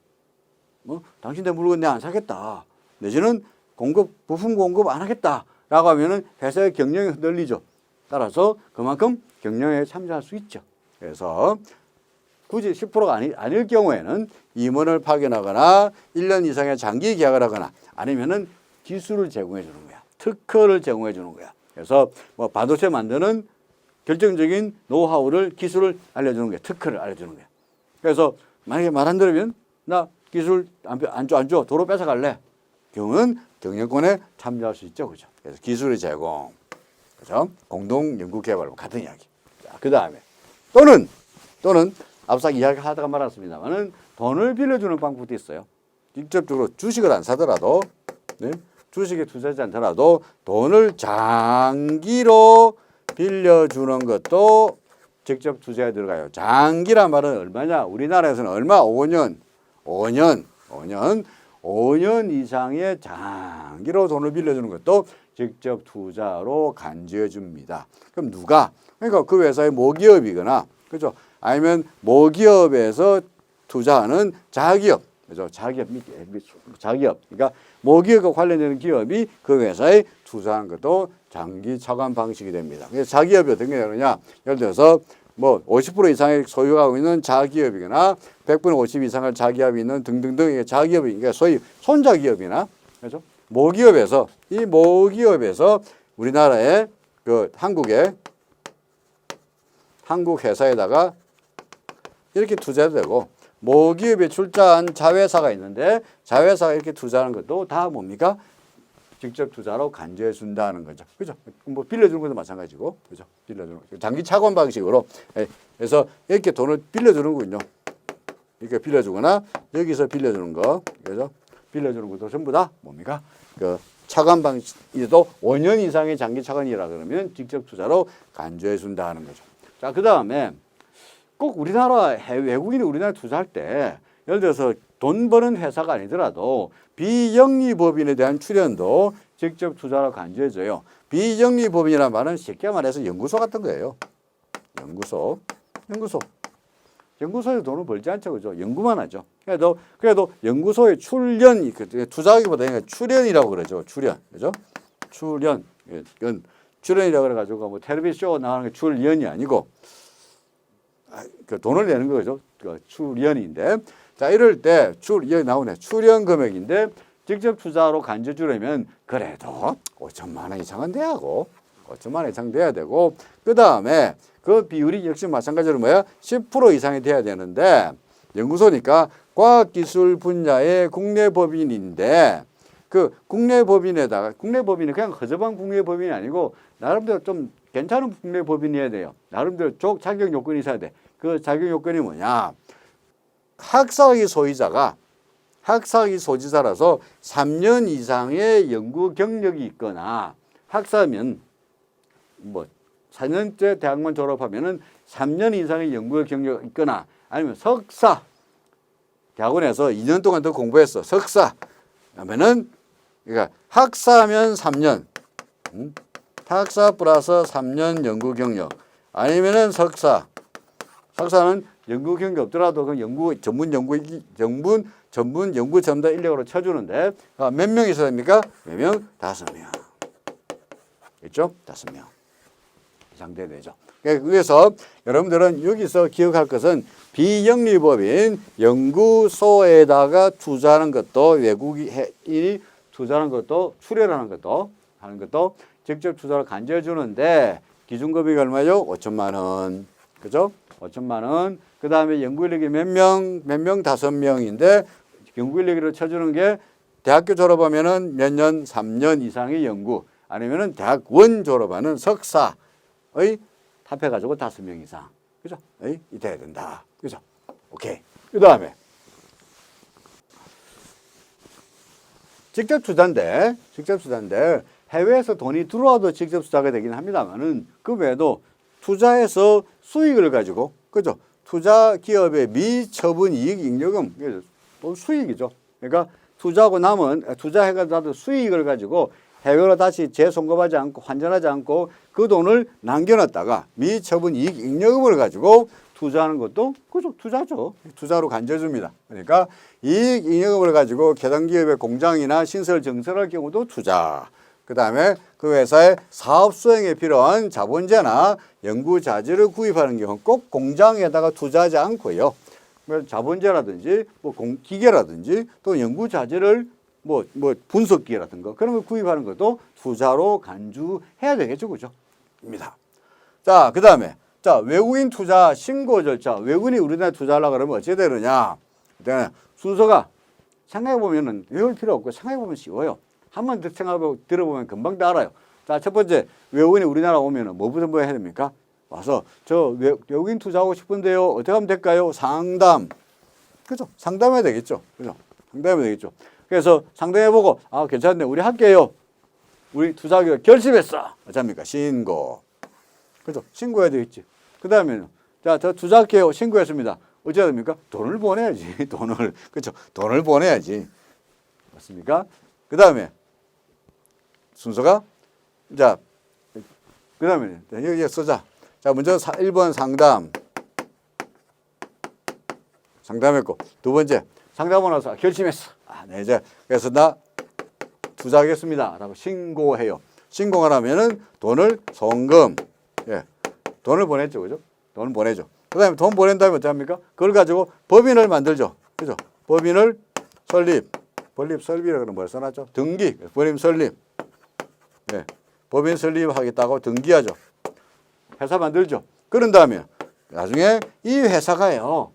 뭐 당신네 물건 내가 안 사겠다. 내지는 부품 공급 안 하겠다라고 하면은 회사의 경영이 흔들리죠. 따라서 그만큼 경영에 참여할 수 있죠. 그래서 굳이 10%가 아닐 경우에는 임원을 파견하거나 1년 이상의 장기 계약을 하거나 아니면은 기술을 제공해 주는 거야. 특허를 제공해 주는 거야. 그래서 뭐 반도체 만드는 결정적인 노하우를 기술을 알려주는 거야. 특허를 알려주는 거야. 그래서 만약에 말 안 들으면 나 기술 안 줘. 도로 뺏어갈래. 경우는 경영권에 참여할 수 있죠. 그죠? 그래서 기술의 제공. 그죠? 공동 연구 개발과 같은 이야기. 자, 그다음에 또는 앞서 이야기하다가 말았습니다만은 돈을 빌려주는 방법도 있어요. 직접적으로 주식을 안 사더라도 주식에 투자하지 않더라도 돈을 장기로 빌려주는 것도 직접 투자에 들어가요. 장기란 말은 얼마냐? 우리나라에서는 얼마? 5년 이상의 장기로 돈을 빌려주는 것도 직접 투자로 간주해 줍니다. 그럼 누가? 그러니까 그 회사의 모기업이거나, 그죠? 아니면 모기업에서 투자하는 자기업, 그죠? 자기업. 그러니까 모기업과 관련되는 기업이 그 회사에 투자한 것도 장기 차관 방식이 됩니다. 그래서 자기업이 어떤 게 되느냐? 예를 들어서 뭐 50% 이상의 소유하고 있는 자기업이거나 100분의 50 이상의 자기업이 있는 등등등 이게 자기업이 그러니까 소위 손자기업이나 그죠? 모기업에서 우리나라의 그 한국 회사에다가 이렇게 투자해도 되고 모기업에 출자한 자회사가 있는데 자회사가 이렇게 투자하는 것도 다 뭡니까? 직접 투자로 간주해 준다는 거죠. 그죠? 뭐 빌려주는 것도 마찬가지고. 그죠? 빌려주는 거. 장기 차관 방식으로. 그래서 이렇게 돈을 빌려주는군요. 이렇게 빌려주거나 여기서 빌려주는 거. 그죠? 빌려주는 것도 전부 다 뭡니까? 그 차관 방식이도 5년 이상의 장기 차관이라 그러면 직접 투자로 간주해 준다는 거죠. 자, 그다음에 꼭 외국인이 우리나라에 투자할 때 예를 들어서 돈 버는 회사가 아니더라도 비영리법인에 대한 출연도 직접 투자로 간주해줘요. 비영리법인이라는 말은 쉽게 말해서 연구소 같은 거예요. 연구소에 돈을 벌지 않죠. 그죠? 연구만 하죠. 그래도 연구소의 출연, 투자하기보다 출연이라고 그러죠. 출연. 그죠? 출연이라고 그래가지고 뭐 텔레비전 쇼 나가는 게 출연이 아니고 그 돈을 내는 거죠. 그 출연인데. 자, 이럴 때 여기 나오네. 출연 금액인데 직접 투자로 간주 주려면 그래도 5천만 원 이상은 돼야 되고 그다음에 그 비율이 역시 마찬가지로 10% 이상이 돼야 되는데 연구소니까 과학기술 분야의 국내 법인인데 그 국내 법인이 그냥 허접한 국내 법인이 아니고 나름대로 좀 괜찮은 국내 법인이어야 돼요. 나름대로 자격 요건이 있어야 돼. 그 자격 요건이 뭐냐? 학사학위 소지자라서 3년 이상의 연구 경력이 있거나 학사면 뭐 4년째 대학만 졸업하면은 3년 이상의 연구 경력이 있거나 아니면 석사. 대학원에서 2년 동안 더 공부했어. 석사. 그러면은 그러니까 학사하면 3년. 학사 플러스 3년 연구 경력. 아니면은 석사. 석사는 연구 경력 없더라도 그 연구 전문 연구 전담 인력으로 쳐주는데 몇 명 있어야 됩니까? 몇 명? 5명. 있죠? 5명 이상 돼야 되죠. 그래서 여러분들은 여기서 기억할 것은 비영리법인 연구소에다가 투자하는 것도 외국인이 투자하는 것도 출혈하는 것도 하는 것도 직접 투자를 간주해 주는데 기준금액이 얼마죠? 5천만 원. 그죠? 5천만 원. 그 다음에 연구인력이 몇 명? 5명인데 연구인력으로 쳐주는 게 대학교 졸업하면은 몇 년? 3년 이상의 연구. 아니면은 대학원 졸업하는 석사의 합해가지고 5명 이상. 그죠? 이 돼야 된다. 그죠? 오케이. 그 다음에 직접 투자인데 해외에서 돈이 들어와도 직접 투자가 되긴 합니다만은 그 외에도 투자해서 수익을 가지고 그죠? 투자 기업의 미처분 이익 잉여금 또 수익이죠. 그러니까 투자하고 남은 투자해가지고 수익을 가지고 해외로 다시 재송금하지 않고 환전하지 않고 그 돈을 남겨놨다가 미처분 이익 잉여금을 가지고 투자하는 것도 그죠? 투자죠. 투자로 간주줍니다. 그러니까 이익 잉여금을 가지고 해당 기업의 공장이나 신설 증설할 경우도 투자. 그 다음에 그 회사의 사업 수행에 필요한 자본재나 연구자재를 구입하는 경우 꼭 공장에다가 투자하지 않고요. 자본재라든지 기계라든지 또 연구자재를 분석기라든가 그런 걸 구입하는 것도 투자로 간주해야 되겠죠. 그죠? 입니다. 자, 그 다음에 외국인 투자 신고 절차. 외국인이 우리나라에 투자하려고 그러면 어찌 되느냐. 순서가 생각해보면 외울 필요 없고 생각해보면 쉬워요. 한 번 생각하고 들어보면 금방 다 알아요. 자, 첫 번째 외국인이 우리나라 오면 뭐부터 해야 됩니까? 와서 저 외국인 투자하고 싶은데요. 어떻게 하면 될까요? 상담. 그죠? 상담해야 되겠죠. 그죠? 상담해야 되겠죠. 그래서 상담해보고 괜찮네. 우리 할게요. 우리 투자하기로 결심했어. 어쩝니까? 신고. 그죠? 신고해야 되겠지. 그 다음에는 자, 저 투자할게요. 신고했습니다. 어찌해야 됩니까? 돈을 보내야지. 돈을. 그죠? 돈을 보내야지. 맞습니까? 그 다음에 순서가 자, 그 다음에 여기 쓰자. 자, 먼저 1번 상담했고 두 번째 상담하고 나서 결심했어. 네, 이제 그래서 나 투자하겠습니다. 라고 신고해요. 신고를 하면은 돈을 송금. 예. 돈을 보냈죠. 그죠? 돈을 보내죠. 그 다음에 돈 보낸 다음에 어떻게 합니까? 그걸 가지고 법인을 만들죠. 그죠? 법인을 설립이라고 뭘 써놨죠? 등기. 법인 설립. 예. 법인 설립하겠다고 등기하죠. 회사 만들죠. 그런 다음에 나중에 이 회사가요.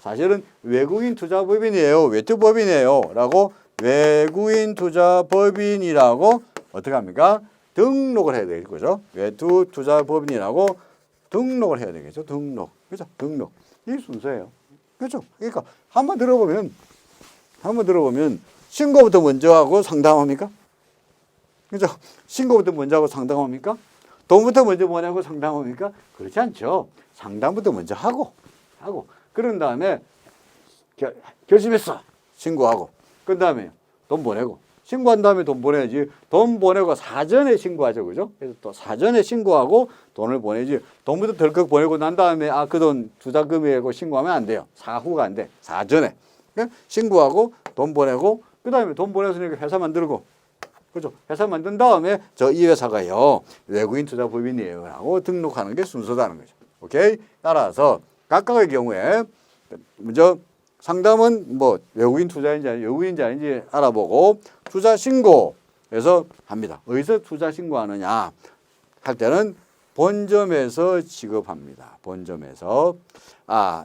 사실은 외국인 투자법인이에요. 외투법인이에요. 라고 외국인 투자법인이라고 어떻게 합니까? 등록을 해야 되겠죠. 그죠? 외투 투자법인이라고 등록을 해야 되겠죠. 등록. 그죠? 등록. 이 순서예요. 그죠? 그러니까 한번 들어보면 신고부터 먼저 하고 상담합니까? 그죠? 신고부터 먼저 하고 상담합니까? 돈부터 먼저 보내고 상담합니까? 그렇지 않죠. 상담부터 먼저 하고 그런 다음에 결심했어. 신고하고 그 다음에 돈 보내고 신고한 다음에 돈 보내야지. 돈 보내고 사전에 신고하죠. 그죠? 그래서 또 사전에 신고하고 돈을 보내지. 돈부터 덜컥 보내고 난 다음에 그 돈 투자금액이고 신고하면 안 돼요. 사후가 안 돼. 사전에. 그러니까 신고하고 돈 보내고 그 다음에 돈 보내서니까 회사 만들고 그죠? 회사 만든 다음에 이 회사가요. 외국인 투자법인이에요. 라고 등록하는 게 순서다는 거죠. 오케이? 따라서 각각의 경우에 먼저 상담은 외국인 투자인지 외국인인지 아닌지 알아보고 투자 신고에서 합니다. 어디서 투자 신고하느냐 할 때는 본점에서 지급합니다. 본점에서.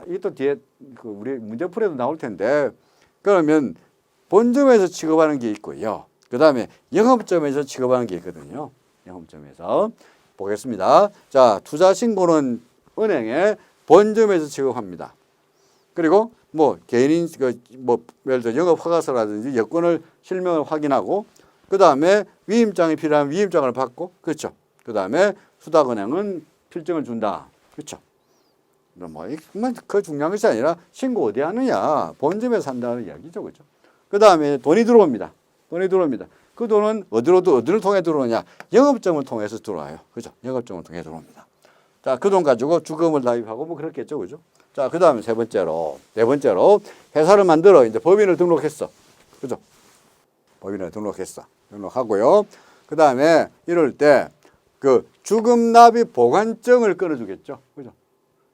이게 또 뒤에 우리 문제풀이도 나올 텐데 그러면 본점에서 지급하는 게 있고요. 그 다음에 영업점에서 지급하는 게 있거든요. 영업점에서 보겠습니다. 자, 투자 신고는 은행에 본점에서 지급합니다. 그리고 개인인 예를 들어 영업 허가서라든지 여권을 실명을 확인하고 그 다음에 위임장이 필요하면 위임장을 받고 그렇죠. 그 다음에 수탁은행은 필증을 준다. 그렇죠. 그 중요한 것이 아니라 신고 어디 하느냐, 본점에서 한다는 이야기죠, 그죠? 그 다음에 돈이 들어옵니다. 돈이 들어옵니다. 그 돈은 어디를 통해 들어오냐? 영업점을 통해서 들어와요, 그죠? 영업점을 통해 들어옵니다. 자, 그 돈 가지고 주금을 나입하고 뭐 그렇겠죠, 그죠? 자, 그 다음에 네 번째로 회사를 만들어 이제 법인을 등록했어, 그죠? 법인을 등록하고요. 그 다음에 이럴 때 그 주금납입 보관증을 끊어주겠죠, 그죠?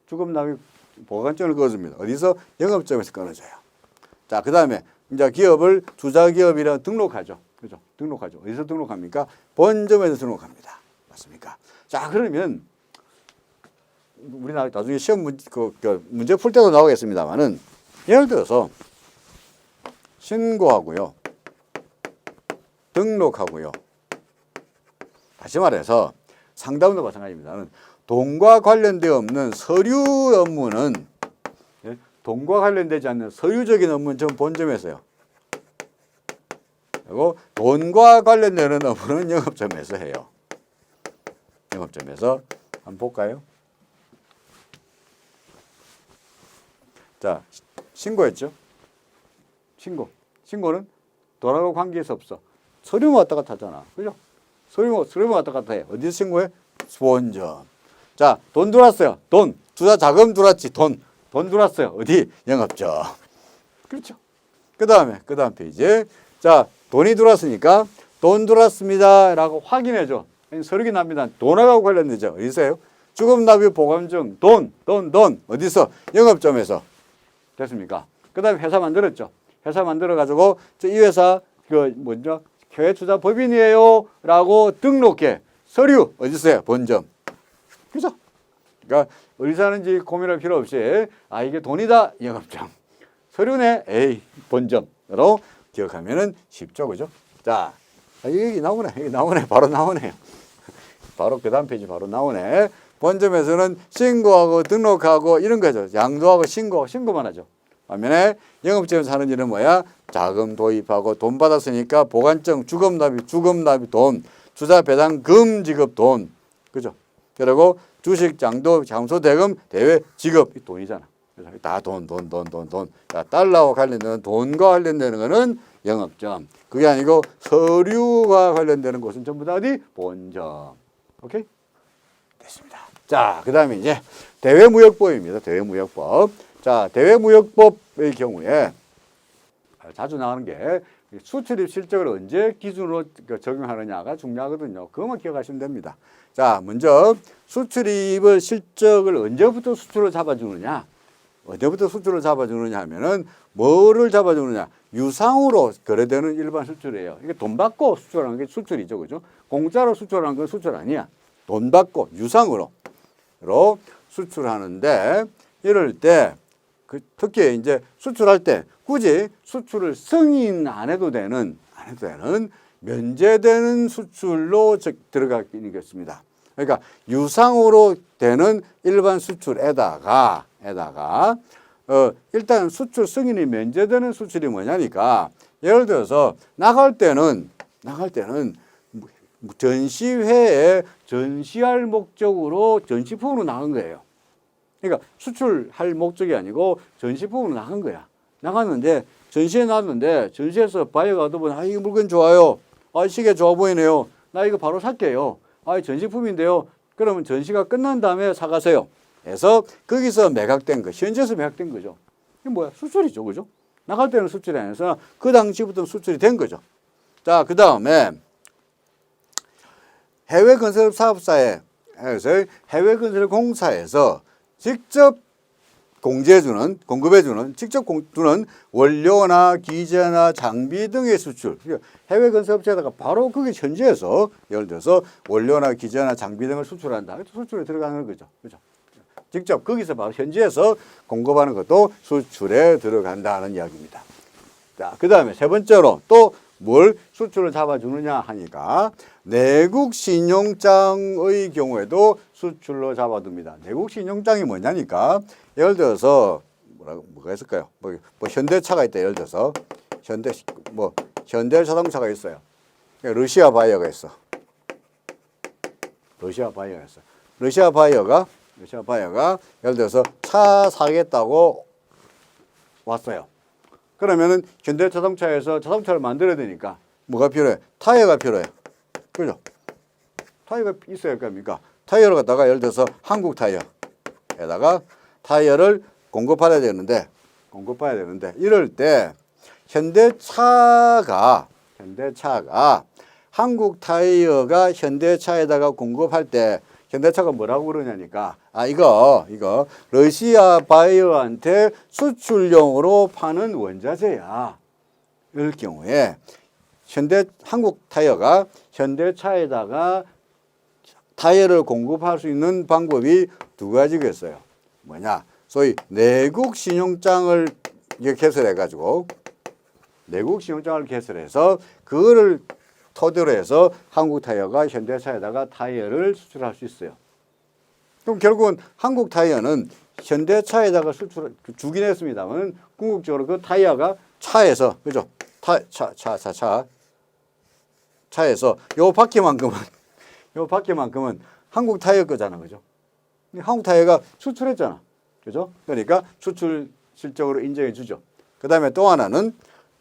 주금납입 보관증을 끊어줍니다. 어디서? 영업점에서 끊어줘요. 자, 그 다음에 이제 기업을 투자기업이라 등록하죠, 그죠? 등록하죠. 어디서 등록합니까? 본점에서 등록합니다. 맞습니까? 자, 그러면 우리 나중에 시험 문제 풀 때도 나오겠습니다만은 예를 들어서 신고하고요, 등록하고요. 다시 말해서 상담도 마찬가지입니다. 돈과 관련되어 없는 서류 업무는, 돈과 관련되지 않는 서류적인 업무는 전 본점에서요. 그리고 돈과 관련되는 업무는 영업점에서 해요. 영업점에서. 한번 볼까요? 자, 신고했죠? 신고는 돈하고 관계에서 없어. 서류만 왔다 갔다 하잖아, 그죠? 서류만 왔다 갔다 해. 어디서 신고해? 본점. 자, 돈 들어왔어요. 투자 자금 들어왔지. 돈 들어왔어요. 어디? 영업점. 그렇죠. 그 다음 페이지. 자, 돈이 들어왔으니까 돈 들어왔습니다 라고 확인해줘. 서류기 납니다. 돈하고 관련되죠. 어디서요? 주금납입 보관증. 돈. 어디서? 영업점에서. 됐습니까? 그 다음에 회사 만들었죠. 회사 만들어가지고 이 회사 해외투자법인이에요 라고 등록해. 서류 어디서요? 본점. 그죠? 그러니까 어디 사는지 고민할 필요 없이 이게 돈이다, 영업점. 서류네, 본점으로 기억하면은 쉽죠, 그죠? 자, 여기 나오네, 바로 나오네요. 바로 그 다음 페이지 바로 나오네. 본점에서는 신고하고 등록하고 이런 거죠. 양도하고 신고만 하죠. 반면에 영업점에서 하는 일은 뭐야? 자금 도입하고 돈 받았으니까 보관증, 주금납입 돈, 투자 배당금 지급 돈, 그죠? 그리고 주식 장도, 장소 대금, 대외 지급 이 돈이잖아. 그래서 다 돈. 자, 달러와 관련되는 돈과 관련되는 거는 영업점. 그게 아니고 서류와 관련되는 곳은 전부 다 어디? 본점. 오케이? 됐습니다. 자, 그 다음에 이제 대외무역법입니다. 대외무역법. 자, 대외무역법의 경우에 자주 나오는 게 수출입 실적을 언제 기준으로 적용하느냐가 중요하거든요. 그것만 기억하시면 됩니다. 자, 먼저 수출입을 실적을 언제부터 수출을 잡아주느냐 하면은 뭐를 잡아주느냐? 유상으로 거래되는 일반 수출이에요. 이게 돈 받고 수출하는 게 수출이죠, 그죠? 공짜로 수출하는 건 수출 아니야. 돈 받고 유상으로 수출하는데 이럴 때 특히 이제 수출할 때 굳이 수출을 승인 안 해도 되는 면제되는 수출로 들어가겠습니다. 그러니까 유상으로 되는 일반 수출에다가 일단 수출 승인이 면제되는 수출이 뭐냐니까 예를 들어서 나갈 때는 전시회에 전시할 목적으로 전시품으로 나간 거예요. 그러니까 수출할 목적이 아니고 전시품으로 나간 거야. 나갔는데 전시회 나왔는데 전시에서 바이어가 얻어보니 이 물건 좋아요. 시계 좋아 보이네요. 나 이거 바로 살게요. 전시품인데요. 그러면 전시가 끝난 다음에 사가세요. 해서 거기서 매각된 거, 현지에서 매각된 거죠. 이게 뭐야? 수출이죠, 그죠? 나갈 때는 수출이 아니어서 그 당시부터 수출이 된 거죠. 자, 그 다음에 해외건설사업사에 해외건설공사에서 직접 공급해주는 직접 주는 원료나 기재나 장비 등의 수출. 해외 건설업체에다가 바로 거기 현지에서 예를 들어서 원료나 기재나 장비 등을 수출한다. 수출에 들어가는 거죠. 그죠? 직접 거기서 바로 현지에서 공급하는 것도 수출에 들어간다는 이야기입니다. 자, 그 다음에 세 번째로 또 뭘 수출을 잡아주느냐 하니까 내국 신용장의 경우에도 수출로 잡아둡니다. 내국 신용장이 뭐냐니까 예를 들어서 뭐가 있을까요? 뭐 현대차가 있다. 예를 들어서 현대 자동차가 있어요. 러시아 바이어가 있어. 러시아 바이어가 러시아 바이어가 예를 들어서 차 사겠다고 왔어요. 그러면은 현대자동차에서 자동차를 만들어야 되니까 뭐가 필요해? 타이어가 필요해. 그죠? 타이어가 있어야 할 겁니까? 타이어를 갖다가 예를 들어서 한국 타이어에다가 타이어를 공급해야 되는데 이럴 때 현대차가 한국 타이어가 현대차에다가 공급할 때 현대차가 뭐라고 그러냐니까 이거 러시아 바이어한테 수출용으로 파는 원자재야. 이럴 경우에 한국 타이어가 현대차에다가 타이어를 공급할 수 있는 방법이 두 가지겠어요. 뭐냐? 소위 내국 신용장을 개설해가지고 내국 신용장을 개설해서 그거를 토대로 해서 한국 타이어가 현대차에다가 타이어를 수출할 수 있어요. 그럼 결국은 한국 타이어는 현대차에다가 주긴 했습니다만 궁극적으로 그 타이어가 차에서 그죠? 차에서 요 바퀴만큼은 한국 타이어 거잖아, 그죠? 한국 타이어가 수출했잖아, 그죠? 그러니까 수출 실적으로 인정해 주죠. 그 다음에 또 하나는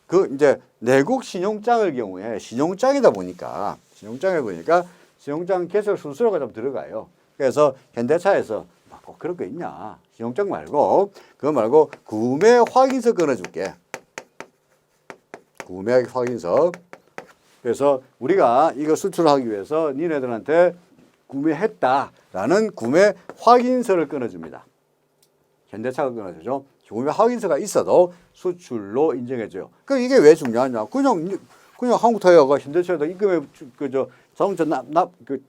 그 이제 내국 신용장의 경우에 신용장이다 보니까 신용장 개설 순서가 좀 들어가요. 그래서 현대차에서 꼭 그런 거 있냐? 신용장 말고 그거 말고 구매 확인서 끊어줄게. 구매 확인서. 그래서 우리가 이거 수출하기 위해서 니네들한테 구매했다라는 구매 확인서를 끊어줍니다. 현대차가 끊어주죠. 구매 확인서가 있어도 수출로 인정해줘요. 그 이게 왜 중요하냐? 그냥 한국 타이어가 현대차에다 입금해 자동차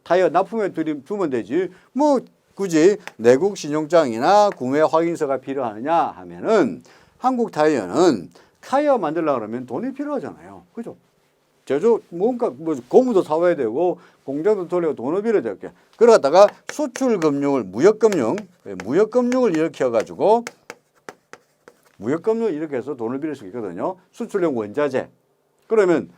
타이어 납품해 주면 되지. 뭐 굳이 내국 신용장이나 구매 확인서가 필요하느냐 하면은 한국 타이어는 타이어 만들려고 그러면 돈이 필요하잖아요. 그죠? 뭔가 고무도 사와야 되고 공장도 돌리고 돈을 빌어야 될게. 그러다가 수출금융을 무역금융을 일으켜가지고 무역금융을 일으켜서 돈을 빌릴 수 있거든요. 수출용 원자재. 그러면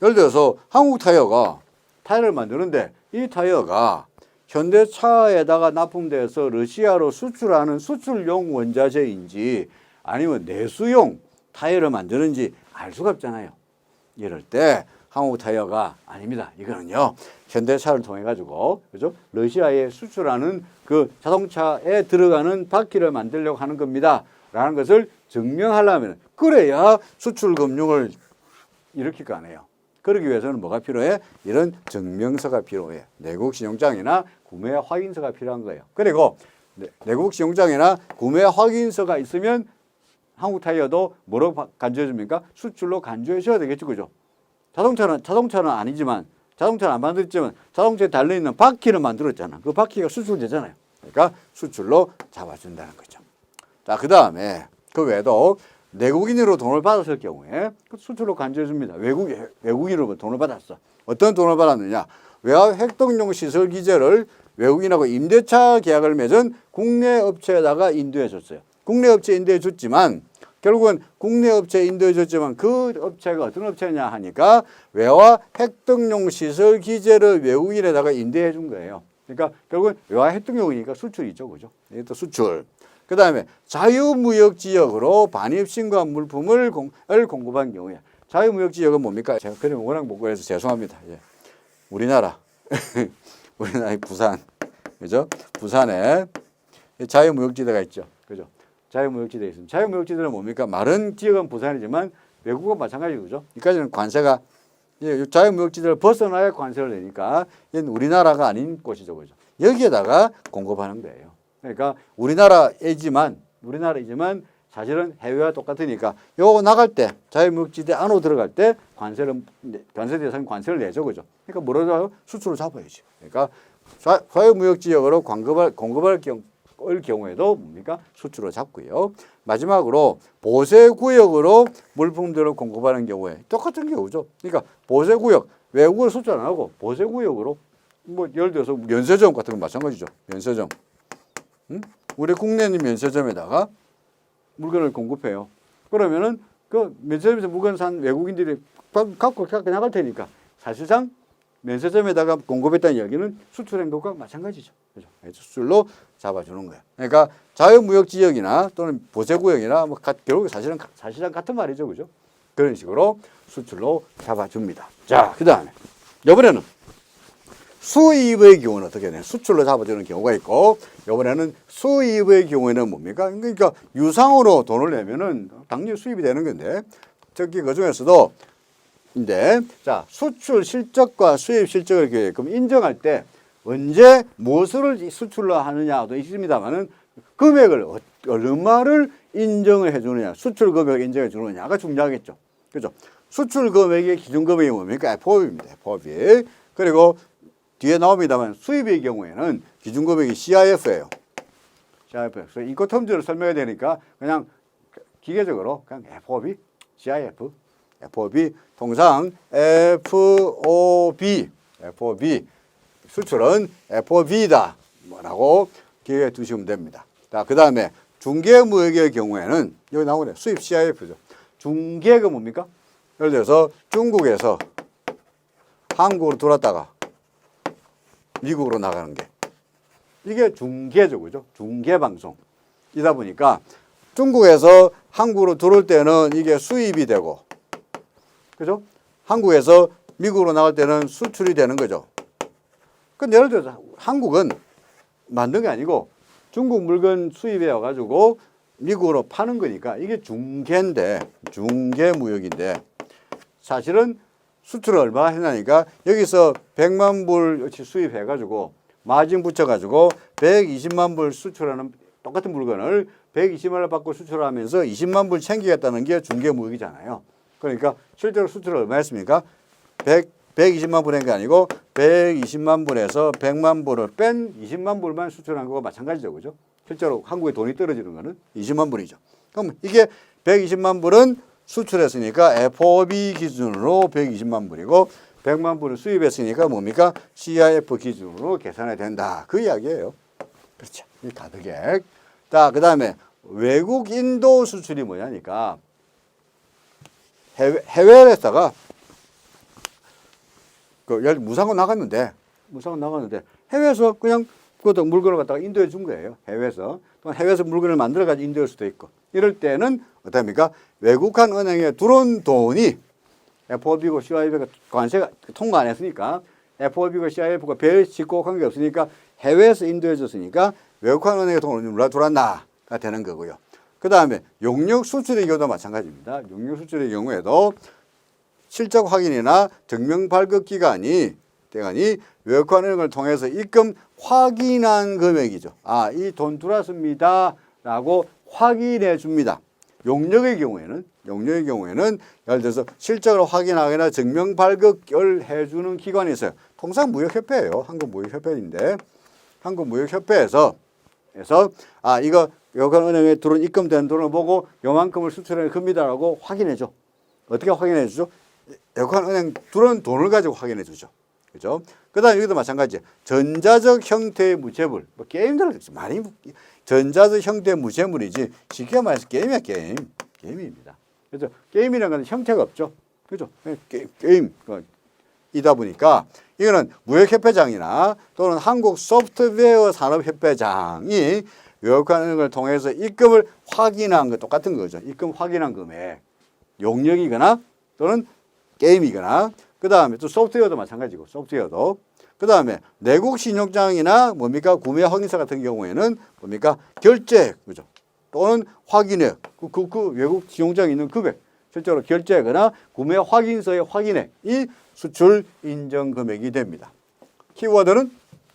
예를 들어서 한국 타이어가 타이어를 만드는데 이 타이어가 현대차에다가 납품돼서 러시아로 수출하는 수출용 원자재인지 아니면 내수용 타이어를 만드는지 알 수가 없잖아요. 이럴 때 한국 타이어가 아닙니다. 이거는요 현대차를 통해 가지고 그죠? 러시아에 수출하는 그 자동차에 들어가는 바퀴를 만들려고 하는 겁니다.라는 것을 증명하려면 그래야 수출 금융을 일으킬 거 아니에요. 그러기 위해서는 뭐가 필요해? 이런 증명서가 필요해. 내국 신용장이나 구매 확인서가 필요한 거예요. 그리고 내국 신용장이나 구매 확인서가 있으면 한국 타이어도 뭐로 간주해 줍니까? 수출로 간주해 줘야 되겠죠. 그죠? 자동차는 아니지만 자동차는 안 만들었지만 자동차에 달려있는 바퀴를 만들었잖아. 그 바퀴가 수출되잖아요. 그러니까 수출로 잡아준다는 거죠. 자, 그 다음에 그 외에도 내국인으로 돈을 받았을 경우에 수출로 간주해 줍니다. 외국인으로 돈을 받았어. 어떤 돈을 받았느냐? 외화 획득용 시설 기재를 외국인하고 임대차 계약을 맺은 국내 업체에다가 인도해 줬어요. 국내 업체에 인도해 줬지만 결국은 국내 업체에 인도해 줬지만 그 업체가 어떤 업체냐 하니까 외화 획득용 시설 기재를 외국인에다가 인도해 준 거예요. 그러니까 결국은 외화 획득용이니까 수출이죠. 그죠? 이것도 수출. 그 다음에 자유무역지역으로 반입신고한 물품을 공급한 경우에 자유무역지역은 뭡니까? 제가 그림 워낙 못 그래서 죄송합니다. 예. 우리나라의 부산, 그죠? 부산에 자유무역지대가 있죠. 그죠? 자유무역지대 있습니다. 자유무역지대는 뭡니까? 마른 지역은 부산이지만 외국은 마찬가지죠. 그죠? 여기까지는 관세가 자유무역지대를 벗어나야 관세를 내니까 이건 우리나라가 아닌 곳이죠. 그죠? 여기에다가 공급하는 거예요. 그러니까 우리나라이지만 사실은 해외와 똑같으니까 요거 나갈 때 자유무역지대 안으로 들어갈 때 관세 대상 관세를 내죠. 그죠? 그러니까 뭐라도 수출을 잡아야지. 그러니까 자유무역지역으로 공급할 경우에도 뭡니까? 수출을 잡고요. 마지막으로 보세구역으로 물품들을 공급하는 경우에 똑같은 경우죠. 그러니까 보세구역, 외국을 수출 안 하고 보세구역으로 뭐 예를 들어서 면세점 같은 건 마찬가지죠. 면세점. 우리 국내 있는 면세점에다가 물건을 공급해요. 그러면은 그 면세점에서 물건 산 외국인들이 갖고 나갈 테니까 사실상 면세점에다가 공급했다는 이야기는 수출 행보과 마찬가지죠. 그죠? 수출로 잡아주는 거예요. 그러니까 자유무역지역이나 또는 보세구역이나 뭐 결국 사실상 같은 말이죠. 그죠? 그런 식으로 수출로 잡아줍니다. 자, 그 다음에 이번에는 수입의 경우는 어떻게 되냐? 수출로 잡아주는 경우가 있고, 이번에는 수입의 경우에는 뭡니까? 그러니까 유상으로 돈을 내면은 당연히 수입이 되는 건데, 특히 그 중에서도 인데, 자, 수출 실적과 수입 실적을 그럼 인정할 때 언제 무엇을 수출로 하느냐도 있습니다만은 금액을 얼마를 인정을 해주느냐, 수출 금액을 인정해 주느냐가 중요하겠죠. 그죠? 수출 금액의 기준 금액이 뭡니까? FOB입니다. FOB. 그리고 뒤에 나옵니다만 수입의 경우에는 기준 금액이 CIF예요. CIF. 그래서 인코텀즈를 설명해야 되니까 그냥 기계적으로 그냥 FOB, CIF, FOB, 통상 FOB, 수출은 FOB다 라고 기억해 두시면 됩니다. 자, 그 다음에 중개무역의 경우에는 여기 나오네. 수입 CIF죠. 중개가 뭡니까? 예를 들어서 중국에서 한국으로 들어왔다가 미국으로 나가는 게 이게 중개죠. 그죠? 중개방송이다 보니까 중국에서 한국으로 들어올 때는 이게 수입이 되고, 그죠? 한국에서 미국으로 나갈 때는 수출이 되는 거죠. 근데 예를 들어서 한국은 만든 게 아니고 중국 물건 수입해 와가지고 미국으로 파는 거니까 이게 중개인데, 중개무역인데 사실은 수출을 얼마 했나니까 여기서 100만 불 수입해가지고 마진 붙여가지고 120만 불 수출하는 똑같은 물건을 120만 원 받고 수출하면서 20만 불 챙기겠다는 게 중개무역이잖아요. 그러니까 실제로 수출을 얼마 했습니까? 120만 불인 게 아니고 120만 불에서 100만 불을 뺀 20만 불만 수출한 거와 마찬가지죠. 그죠? 실제로 한국에 돈이 떨어지는 거는 20만 불이죠. 그럼 이게 120만 불은 수출했으니까 FOB 기준으로 120만 불이고 100만 불을 수입했으니까 뭡니까? CIF 기준으로 계산해야 된다. 그 이야기예요. 그렇죠. 이 가득액. 자, 그 다음에 외국 인도 수출이 뭐냐니까 해외에다가 무상으로 나갔는데 해외에서 그냥 그것도 물건을 갖다가 인도에 준 거예요. 해외에서. 또 해외에서 물건을 만들어가지고 인도일 수도 있고. 이럴 때는 어떻습니까? 외국한 은행에 들어온 돈이 FOB고 CIF가 관세가 통과 안 했으니까 FOB고 CIF가 별 짓고 관계 없으니까 해외에서 인도해 줬으니까 외국한 은행에 돈을 들어왔나가 되는 거고요. 그 다음에 용역 수출의 경우도 마찬가지입니다. 용역 수출의 경우에도 실적 확인이나 증명 발급 기간이 외국한 은행을 통해서 입금 확인한 금액이죠. 아, 이 돈 들어왔습니다 라고 확인해 줍니다. 용역의 경우에는 예를 들어서 실적을 확인하거나 증명 발급을 해주는 기관이 있어요. 통상 무역협회예요. 한국무역협회인데 한국무역협회에서 아, 이거 외국한 은행에 들어온 입금된 돈을 보고 요만큼을 수출해 겁니다라고 확인해 줘. 어떻게 확인해 주죠? 외국한 은행 들어온 돈을 가지고 확인해 주죠. 그죠? 그 다음에 여기도 마찬가지예요. 전자적 형태의 무채물. 뭐 게임들 많이 전자적 형태의 무채물이지 쉽게 말해서 게임이야, 게임입니다. 그죠? 게임이라는 건 형태가 없죠. 그죠? 게임이다 보니까 이거는 무역협회장이나 또는 한국소프트웨어 산업협회장이 외국한 은행을 통해서 입금을 확인한 거 똑같은 거죠. 입금 확인한 금액. 용역이거나 또는 게임이거나 그 다음에 또 소프트웨어도 마찬가지고 소프트웨어도 그 다음에 내국 신용장이나 뭡니까 구매 확인서 같은 경우에는 뭡니까 결제 그죠 또는 확인액 그 외국 신용장에 있는 금액 실제로 결제하거나 구매 확인서의 확인액 이 수출 인정 금액이 됩니다. 키워드는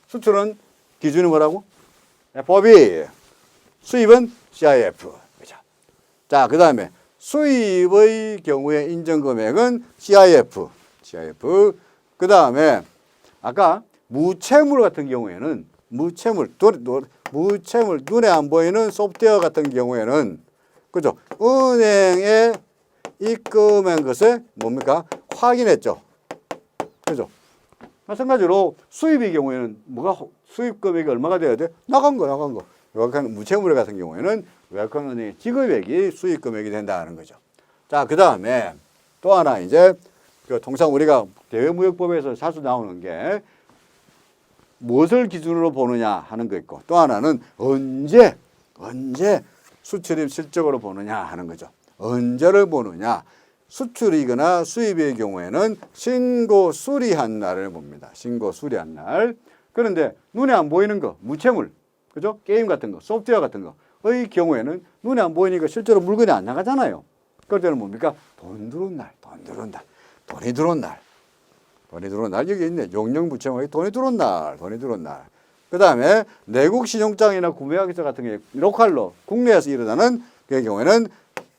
수출은 기준이 뭐라고? FOB 수입은 CIF 그죠? 자, 그 다음에 수입의 경우에 인정 금액은 CIF 그 다음에 아까 무채물 같은 경우에는 무채물 눈에 안 보이는 소프트웨어 같은 경우에는 그죠? 은행에 입금한 것을 뭡니까? 확인했죠. 그죠? 마찬가지로 수입의 경우에는 뭐가 수입 금액이 얼마가 돼야 돼? 나간 거. 외국한 무채물 같은 경우에는 외국한 은행의 지급액이 수입 금액이 된다는 거죠. 자, 그 다음에 또 하나 이제 그 통상 우리가 대외무역법에서 자주 나오는 게 무엇을 기준으로 보느냐 하는 거 있고 또 하나는 언제 수출입 실적으로 보느냐 하는 거죠. 언제를 보느냐. 수출이거나 수입의 경우에는 신고 수리한 날을 봅니다. 신고 수리한 날. 그런데 눈에 안 보이는 거, 무채물, 그죠? 게임 같은 거, 소프트웨어 같은 거의 경우에는 눈에 안 보이니까 실제로 물건이 안 나가잖아요. 그럴 때는 뭡니까? 돈 들어온 날, 돈이 들어온 날. 돈이 들어온 날. 여기 있네. 용령부채물이 돈이 들어온 날. 그 다음에 내국 신용장이나 구매하기서 같은 게 로컬로 국내에서 일어나는 그 경우에는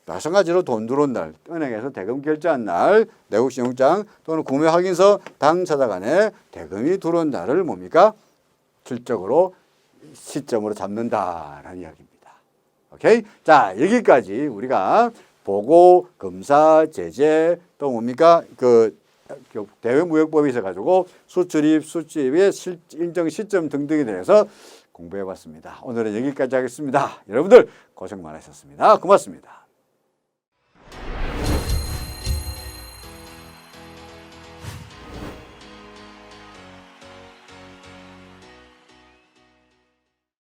마찬가지로 돈 들어온 날, 은행에서 대금 결제한 날, 내국 신용장 또는 구매 확인서 당사자 간에 대금이 들어온 날을 뭡니까? 실적으로 시점으로 잡는다라는 이야기입니다. 오케이? 자, 여기까지 우리가 보고, 검사, 제재, 또 뭡니까? 그 대외무역법에 있어 가지고 수출입의 일정 시점 등등에 대해서 공부해 봤습니다. 오늘은 여기까지 하겠습니다. 여러분들 고생 많으셨습니다. 고맙습니다.